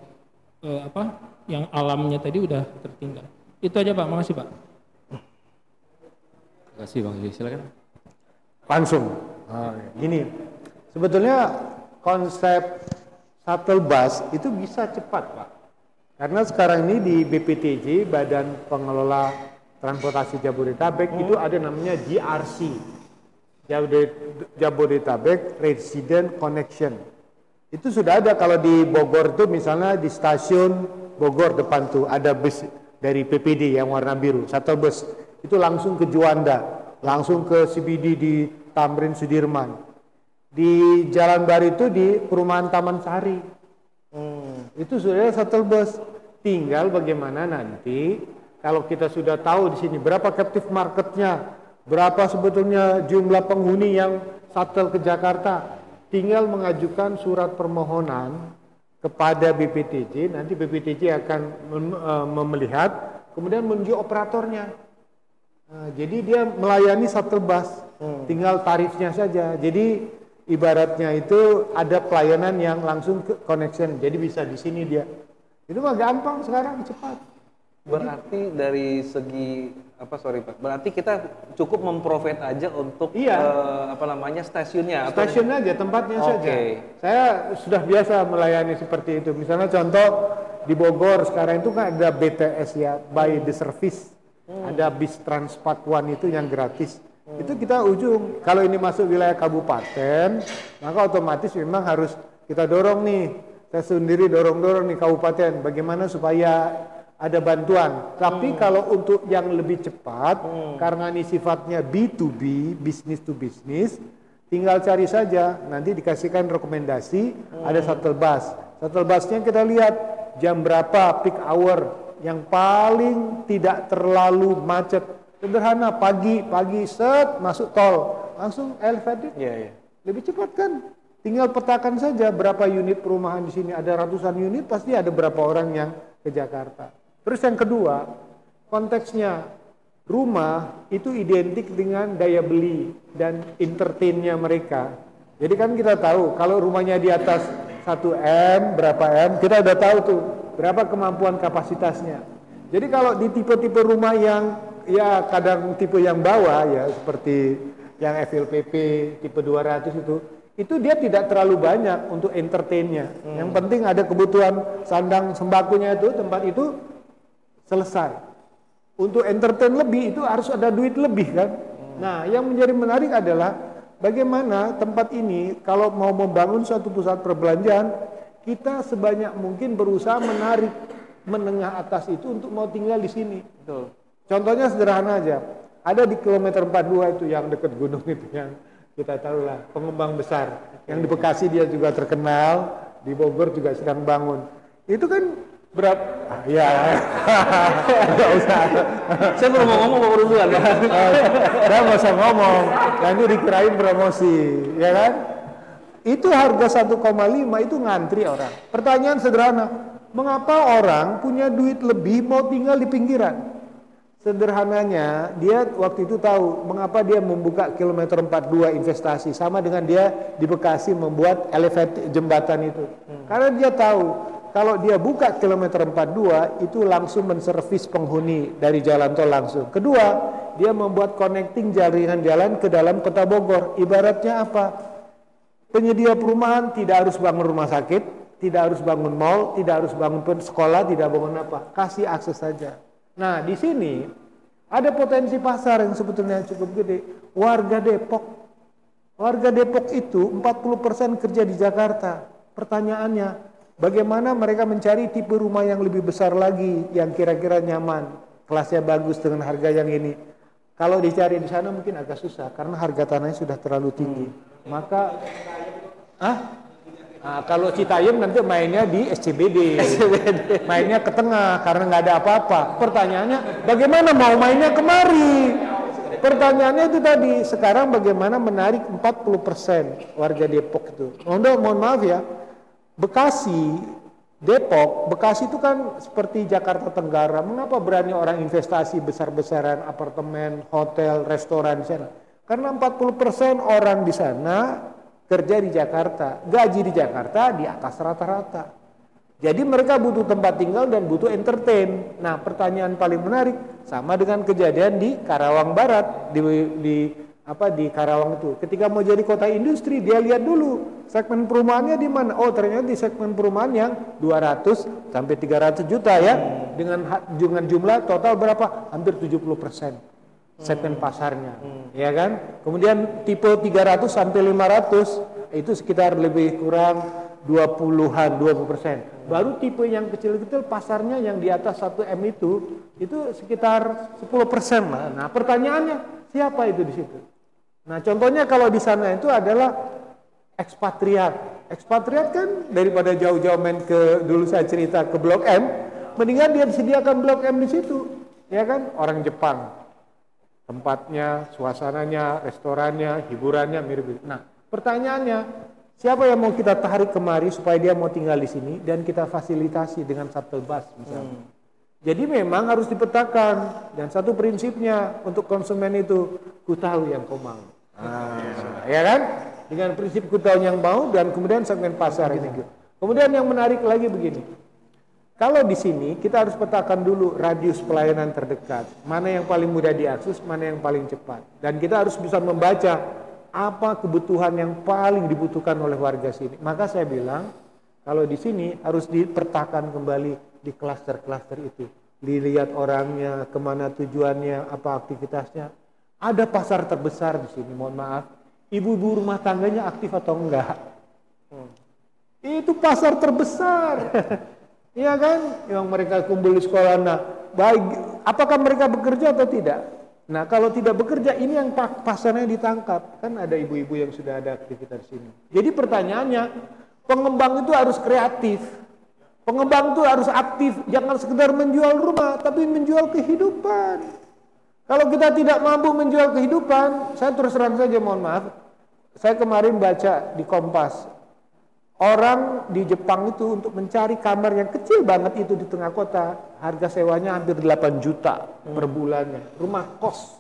yang alamnya tadi udah tertinggal. Itu aja Pak, makasih Pak. Terima kasih Bang Yudi, silakan. Langsung. Gini, sebetulnya konsep shuttle bus itu bisa cepat Pak. Karena sekarang ini di BPTJ, Badan Pengelola Transportasi Jabodetabek, itu ada namanya JRC, Jabodetabek Resident Connection. Itu sudah ada kalau di Bogor tuh misalnya di stasiun Bogor depan tuh ada bus dari PPD yang warna biru, shuttle bus. Itu langsung ke Juanda, langsung ke CBD di Tamrin Sudirman. Di Jalan Bari itu di perumahan Taman Sari. Itu sudah shuttle bus. Tinggal bagaimana nanti kalau kita sudah tahu di sini berapa captive marketnya, berapa sebetulnya jumlah penghuni yang shuttle ke Jakarta, tinggal mengajukan surat permohonan kepada BPTJ. Nanti BPTJ akan melihat, kemudian menunjuk operatornya. Jadi dia melayani shuttle bus, tinggal tarifnya saja. Jadi ibaratnya itu ada pelayanan yang langsung ke connection, jadi bisa di sini dia. Itu mah gampang sekarang, cepat. Berarti dari segi berarti kita cukup memprovide aja untuk stasiunnya. Stasiun aja, tempatnya saja. Saya sudah biasa melayani seperti itu. Misalnya contoh di Bogor sekarang itu kan ada BTS ya, by the service. Ada bis Transpat One itu yang gratis. Itu kita ujung. Kalau ini masuk wilayah kabupaten, maka otomatis memang harus kita dorong nih. Saya sendiri dorong-dorong nih kabupaten, bagaimana supaya ada bantuan. Tapi kalau untuk yang lebih cepat, karena ini sifatnya B2B, business to business, tinggal cari saja, nanti dikasihkan rekomendasi, ada shuttle bus. Shuttle busnya kita lihat jam berapa peak hour, yang paling tidak terlalu macet. Sederhana, pagi set masuk tol, langsung elevated. Lebih cepat kan? Tinggal petakan saja berapa unit perumahan di sini. Ada ratusan unit, pasti ada berapa orang yang ke Jakarta. Terus yang kedua, konteksnya rumah itu identik dengan daya beli dan entertainnya mereka. Jadi kan kita tahu kalau rumahnya di atas 1 M, berapa M, kita udah tahu tuh berapa kemampuan kapasitasnya. Jadi kalau di tipe-tipe rumah yang ya kadang tipe yang bawah ya seperti yang FLPP tipe 200 itu dia tidak terlalu banyak untuk entertainnya. Yang penting ada kebutuhan sandang sembakonya itu, tempat itu selesai. Untuk entertain lebih itu harus ada duit lebih kan. Nah yang menjadi menarik adalah bagaimana tempat ini kalau mau membangun suatu pusat perbelanjaan, kita sebanyak mungkin berusaha menarik menengah atas itu untuk mau tinggal di sini. Betul. Contohnya sederhana aja, ada di kilometer 42 itu yang dekat gunung itu yang kita tahu lah, pengembang besar. Yang di Bekasi dia juga terkenal, di Bogor juga sedang bangun. Itu kan berapa? Ya, nggak usah. Saya belum mau ngomong baru duluan. Udah nggak usah ngomong, nanti dikirain promosi, ya kan? Itu harga 1,5 itu ngantri orang. Pertanyaan sederhana, mengapa orang punya duit lebih mau tinggal di pinggiran? Sederhananya, dia waktu itu tahu mengapa dia membuka kilometer 42 investasi sama dengan dia di Bekasi membuat elevated jembatan itu. Karena dia tahu kalau dia buka kilometer 42 itu langsung menservis penghuni dari jalan tol langsung. Kedua, dia membuat connecting jaringan jalan ke dalam kota Bogor. Ibaratnya apa? Penyedia perumahan tidak harus bangun rumah sakit, tidak harus bangun mall, tidak harus bangun sekolah, tidak bangun apa. Kasih akses saja. Nah, di sini ada potensi pasar yang sebetulnya cukup gede. Warga Depok itu 40% kerja di Jakarta. Pertanyaannya, bagaimana mereka mencari tipe rumah yang lebih besar lagi, yang kira-kira nyaman, kelasnya bagus dengan harga yang ini. Kalau dicari di sana mungkin agak susah karena harga tanahnya sudah terlalu tinggi. Maka, nah, kalau Citayam nanti mainnya di SCBD, mainnya ke tengah karena nggak ada apa-apa. Pertanyaannya, bagaimana mau mainnya kemari? Pertanyaannya itu tadi, sekarang bagaimana menarik 40% warga Depok itu. Mohon maaf ya, Bekasi, Depok, Bekasi itu kan seperti Jakarta Tenggara. Mengapa berani orang investasi besar-besaran apartemen, hotel, restoran di sana? Karena 40% orang di sana kerja di Jakarta, gaji di Jakarta di atas rata-rata. Jadi mereka butuh tempat tinggal dan butuh entertain. Nah, pertanyaan paling menarik sama dengan kejadian di Karawang Barat, di Karawang itu. Ketika mau jadi kota industri, dia lihat dulu segmen perumahannya di mana. Oh, ternyata di segmen perumahan yang 200 sampai 300 juta ya, dengan jumlah total berapa? Hampir 70%. Segmen pasarnya, ya kan? Kemudian tipe 300 sampai 500 itu sekitar lebih kurang 20%. Baru tipe yang kecil-kecil pasarnya yang di atas 1 M itu sekitar 10% lah. Nah, pertanyaannya siapa itu di situ? Nah, contohnya kalau di sana itu adalah ekspatriat. Ekspatriat kan daripada jauh-jauh main ke, dulu saya cerita ke Blok M, mendingan dia disediakan Blok M di situ, ya kan? Orang Jepang. Tempatnya, suasananya, restorannya, hiburannya mirip-mirip. Nah, pertanyaannya, siapa yang mau kita tarik kemari supaya dia mau tinggal di sini dan kita fasilitasi dengan shuttle bus misalnya. Jadi memang harus dipetakan dan satu prinsipnya untuk konsumen itu, ku tahu yang kau mau. Ya kan? Dengan prinsip ku tahu yang mau dan kemudian segmen pasar ini. Kemudian yang menarik lagi begini. Kalau di sini kita harus petakan dulu radius pelayanan terdekat, mana yang paling mudah diakses, mana yang paling cepat. Dan kita harus bisa membaca apa kebutuhan yang paling dibutuhkan oleh warga sini. Maka saya bilang, kalau di sini harus dipetakan kembali di klaster-klaster itu. Dilihat orangnya, kemana tujuannya, apa aktivitasnya. Ada pasar terbesar di sini, mohon maaf. Ibu-ibu rumah tangganya aktif atau enggak? Itu pasar terbesar. Iya kan, yang mereka kumpul di sekolah. Nah, baik, apakah mereka bekerja atau tidak? Nah, kalau tidak bekerja, ini yang pasarnya ditangkap. Kan ada ibu-ibu yang sudah ada aktivitas di sini. Jadi pertanyaannya, pengembang itu harus kreatif. Pengembang itu harus aktif, jangan sekedar menjual rumah, tapi menjual kehidupan. Kalau kita tidak mampu menjual kehidupan, saya terus terang saja mohon maaf, saya kemarin baca di Kompas, orang di Jepang itu untuk mencari kamar yang kecil banget itu di tengah kota, harga sewanya hampir 8 juta per bulannya, rumah kos.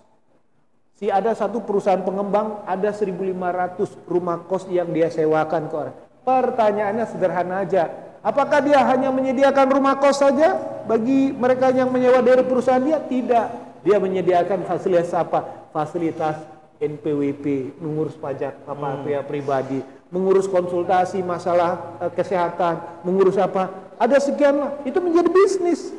Ada satu perusahaan pengembang, ada 1.500 rumah kos yang dia sewakan ke orang. Pertanyaannya sederhana aja, apakah dia hanya menyediakan rumah kos saja bagi mereka yang menyewa dari perusahaan dia? Tidak. Dia menyediakan fasilitas apa? Fasilitas NPWP, mengurus pajak apa pribadi, mengurus konsultasi masalah kesehatan, mengurus apa? Ada sekian lah. Itu menjadi bisnis.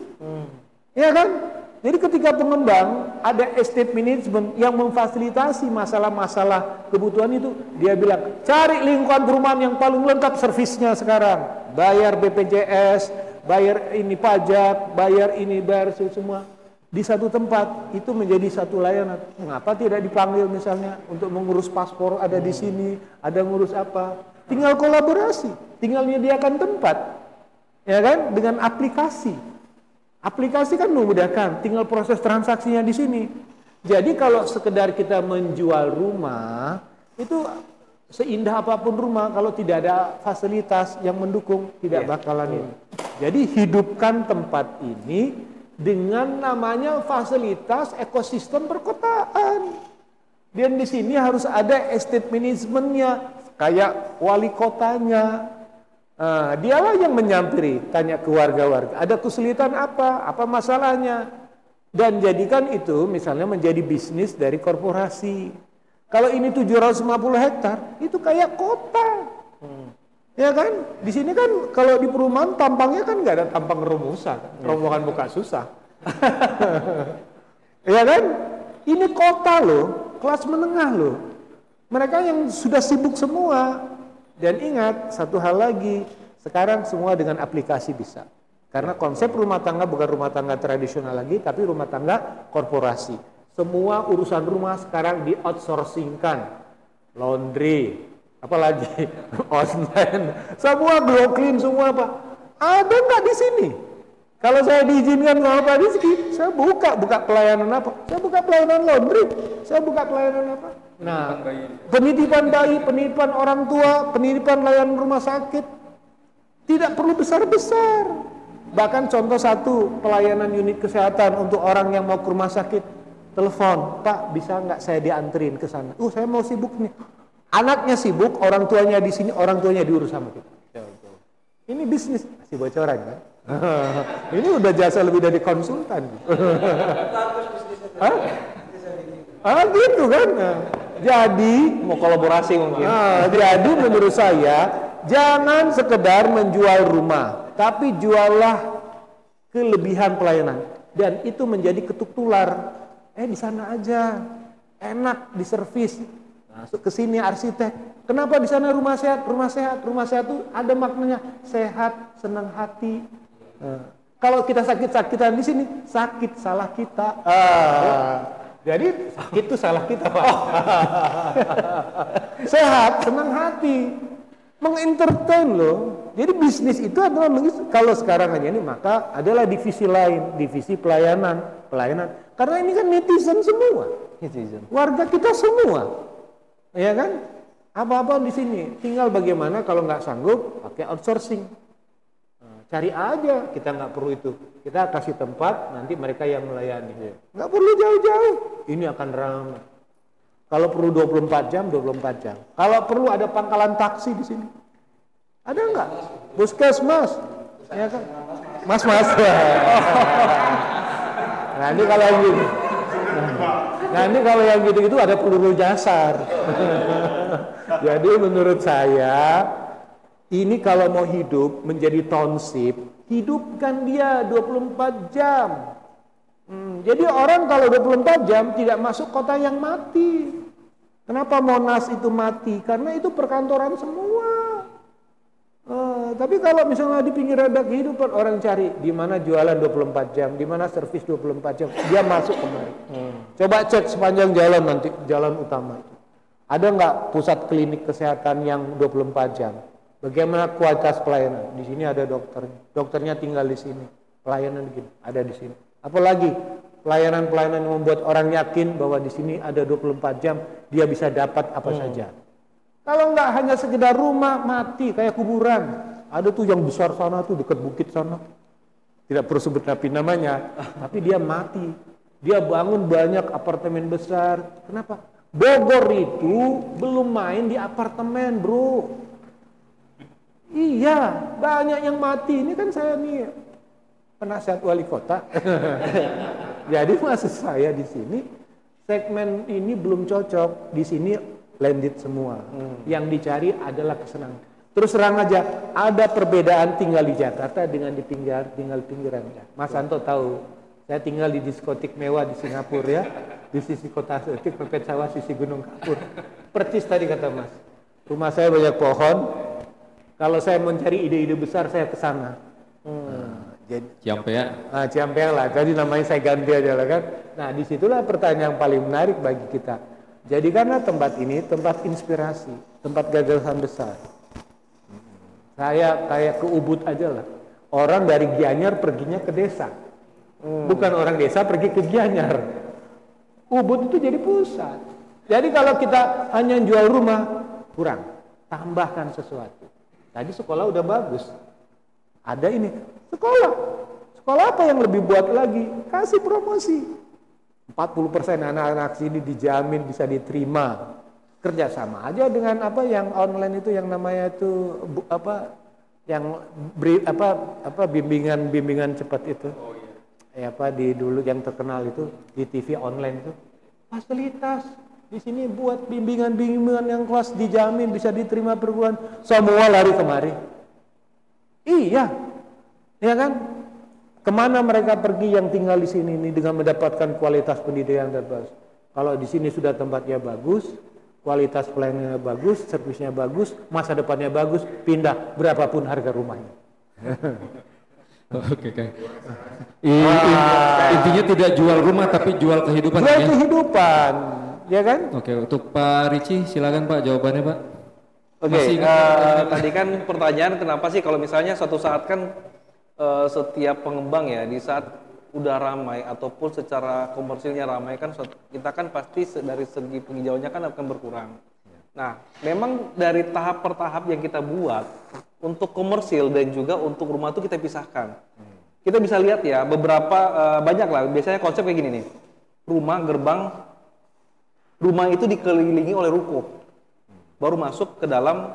Ya kan? Jadi ketika pengembang ada estate management yang memfasilitasi masalah-masalah kebutuhan itu, dia bilang cari lingkungan perumahan yang paling lengkap servisnya sekarang, bayar BPJS, bayar ini pajak, bayar ini, bayar semua di satu tempat, itu menjadi satu layanan. Mengapa tidak dipanggil misalnya untuk mengurus paspor ada di sini, ada ngurus apa? Tinggal kolaborasi, tinggal menyediakan tempat, ya kan, dengan aplikasi. Aplikasi kan memudahkan, tinggal proses transaksinya di sini. Jadi kalau sekedar kita menjual rumah, itu seindah apapun rumah, kalau tidak ada fasilitas yang mendukung, tidak bakalan ini. Jadi hidupkan tempat ini dengan namanya fasilitas ekosistem perkotaan. Dan di sini harus ada estate manajemennya, kayak wali kotanya. Dialah yang menyampiri, tanya ke warga-warga, ada kesulitan apa masalahnya, dan jadikan itu misalnya menjadi bisnis dari korporasi. Kalau ini 750 hektar, itu kayak kota, ya kan? Di sini kan kalau di perumahan tampangnya kan nggak ada tampang rumusan, rombongan buka susah, ya kan? Ini kota loh, kelas menengah loh, mereka yang sudah sibuk semua. Dan ingat, satu hal lagi, sekarang semua dengan aplikasi bisa. Karena konsep rumah tangga bukan rumah tangga tradisional lagi, tapi rumah tangga korporasi. Semua urusan rumah sekarang di-outsourcingkan. Laundry, apalagi online, semua glow clean, semua apa. Ada nggak di sini? Kalau saya diizinkan sama Pak Rizky, saya buka pelayanan apa? Saya buka pelayanan laundry, saya buka pelayanan apa? Nah, penitipan bayi, penitipan orang tua, penitipan layanan rumah sakit, tidak perlu besar-besar. Bahkan contoh satu, pelayanan unit kesehatan untuk orang yang mau ke rumah sakit, telepon, Pak bisa nggak saya dianterin ke sana? Saya mau sibuk nih. Anaknya sibuk, orang tuanya di sini, orang tuanya diurus sama kita. Ini bisnis, masih bocoran kan? Ini udah jasa lebih dari konsultan. Gitu kan? Jadi mau kolaborasi mungkin. Jadi menurut saya jangan sekedar menjual rumah, tapi juallah kelebihan pelayanan, dan itu menjadi ketuk tular. Di sana aja enak diservis, masuk ke sini arsitek. Kenapa di sana rumah sehat? Rumah sehat itu ada maknanya sehat, senang hati. Kalau kita sakit-sakitan di sini, sakit salah kita. Jadi sakit itu salah kita, Pak. Sehat, senang hati, mengentertain loh. Jadi bisnis itu adalah kalau sekarang aja ini, maka adalah divisi lain, divisi pelayanan. Karena ini kan netizen semua, warga kita semua, ya kan? Apa-apa di sini. Tinggal bagaimana kalau nggak sanggup pakai outsourcing. Cari aja, kita nggak perlu itu. Kita kasih tempat, nanti mereka yang melayani. Nggak perlu jauh-jauh. Ini akan ramai. Kalau perlu 24 jam, 24 jam. Kalau perlu ada pangkalan taksi di sini. Ada nggak? Puskesmas. Ya kan? Mas. Nah ini kalau yang gitu. Nah ini kalau yang gitu-gitu ada peluru nyasar. Jadi menurut saya, ini kalau mau hidup menjadi township, hidupkan dia 24 jam. Jadi orang kalau 24 jam tidak masuk kota yang mati. Kenapa Monas itu mati? Karena itu perkantoran semua. Tapi kalau misalnya di pinggir ada kehidupan, orang cari di mana jualan 24 jam, di mana servis 24 jam, dia masuk kemari. Coba cek sepanjang jalan nanti, jalan utama itu. Ada nggak pusat klinik kesehatan yang 24 jam? Bagaimana kualitas pelayanan? Di sini ada dokternya tinggal di sini. Pelayanan begini, ada di sini. Apalagi pelayanan-pelayanan yang membuat orang yakin bahwa di sini ada 24 jam, dia bisa dapat apa saja. Kalau nggak hanya sekedar rumah, mati kayak kuburan. Ada tuh yang besar sana tuh dekat bukit sana. Tidak perlu sebut namanya, tapi dia mati. Dia bangun banyak apartemen besar. Kenapa? Bogor itu belum main di apartemen, bro. Iya, banyak yang mati. Ini kan saya nih penasihat wali kota. Jadi maksud saya di sini segmen ini belum cocok. Di sini landed semua. Yang dicari adalah kesenangan. Terus terang aja, ada perbedaan tinggal di Jakarta dengan tinggal pinggiran. Mas Anto tahu, saya tinggal di diskotik mewah di Singapura ya, di sisi kota Setik, pepet sawah, sisi Gunung Kapur. Percis tadi kata Mas, rumah saya banyak pohon. Kalau saya mencari ide-ide besar, saya ke sana. Jadi Ciampea. Ciampea lah. Jadi namanya saya ganti aja lah kan. Nah, disitulah pertanyaan yang paling menarik bagi kita. Jadikanlah tempat ini tempat inspirasi, tempat gagasan besar. Saya kayak ke Ubud aja lah. Orang dari Gianyar perginya ke desa. Bukan orang desa pergi ke Gianyar. Ubud itu jadi pusat. Jadi kalau kita hanya jual rumah, kurang. Tambahkan sesuatu. Tadi sekolah udah bagus. Ada ini. Sekolah. Sekolah apa yang lebih buat lagi? Kasih promosi. 40% anak-anak sini dijamin bisa diterima. Kerjasama aja dengan apa yang online itu yang namanya itu bimbingan cepat itu. Di dulu yang terkenal itu di TV online itu. Fasilitas di sini buat bimbingan yang kelas dijamin bisa diterima perguruan, semua lari kemari. Iya. Ya kan? Kemana mereka pergi yang tinggal di sini ini dengan mendapatkan kualitas pendidikan yang terbagus? Kalau di sini sudah tempatnya bagus, kualitas pelayanannya bagus, servisnya bagus, masa depannya bagus, pindah berapapun harga rumahnya. Oke, Kang. Intinya tidak jual rumah tapi jual kehidupan. Jual kehidupan, ya kan? Oke, untuk Pak Ricci silakan Pak jawabannya Pak. Oke, tadi kan pertanyaan kenapa sih kalau misalnya suatu saat kan setiap pengembang ya di saat udah ramai ataupun secara komersilnya ramai kan kita kan pasti dari segi penghijauannya kan akan berkurang. Nah, memang dari tahap per tahap yang kita buat untuk komersil dan juga untuk rumah itu kita pisahkan. Kita bisa lihat ya beberapa banyak lah. Biasanya konsep kayak gini nih. Rumah itu dikelilingi oleh ruko. Baru masuk ke dalam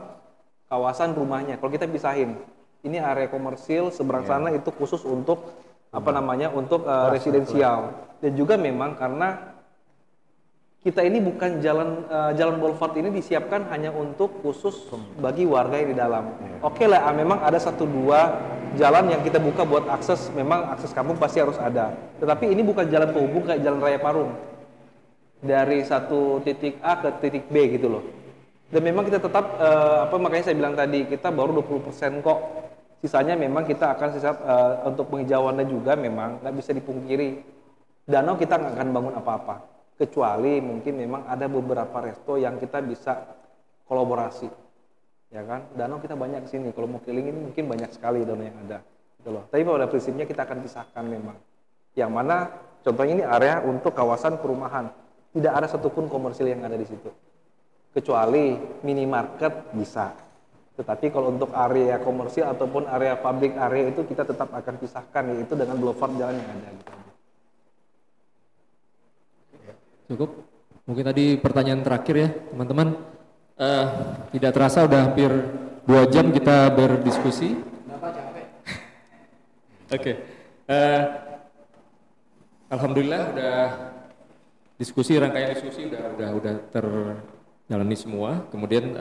kawasan rumahnya. Kalau kita pisahin, ini area komersil, seberang sana itu khusus untuk untuk residensial. Dan juga memang karena kita ini bukan jalan boulevard ini disiapkan hanya untuk khusus bagi warga yang di dalam. Oke lah, memang ada 1-2 jalan yang kita buka buat akses, memang akses kampung pasti harus ada. Tetapi ini bukan jalan penghubung kayak jalan raya Parung. Dari satu titik A ke titik B gitu loh. Dan memang kita tetap, makanya saya bilang tadi, kita baru 20% kok. Sisanya memang kita akan untuk penghijauannya juga memang nggak bisa dipungkiri. Danau kita nggak akan bangun apa-apa. Kecuali mungkin memang ada beberapa resto yang kita bisa kolaborasi. Ya kan? Danau kita banyak di sini. Kalau mau keliling ini mungkin banyak sekali danau yang ada. Gitu loh. Tapi pada prinsipnya kita akan pisahkan memang. Yang mana contohnya ini area untuk kawasan perumahan. Tidak ada satupun komersil yang ada di situ. Kecuali minimarket bisa. Tetapi kalau untuk area komersil ataupun area public area itu kita tetap akan pisahkan, yaitu dengan boulevard jalan yang ada. Gitu. Cukup. Mungkin tadi pertanyaan terakhir ya teman-teman. Tidak terasa udah hampir 2 jam kita berdiskusi. Oke. Alhamdulillah udah rangkaian diskusi udah terjalani semua. Kemudian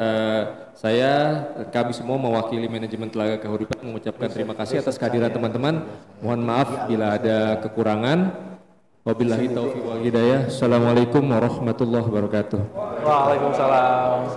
kami semua mewakili manajemen Telaga Kahuripan mengucapkan terima kasih atas kehadiran teman-teman. Mohon maaf bila ada kekurangan. Wabillahi taufiq wal hidayah. Assalamualaikum warahmatullahi wabarakatuh. Waalaikumsalam.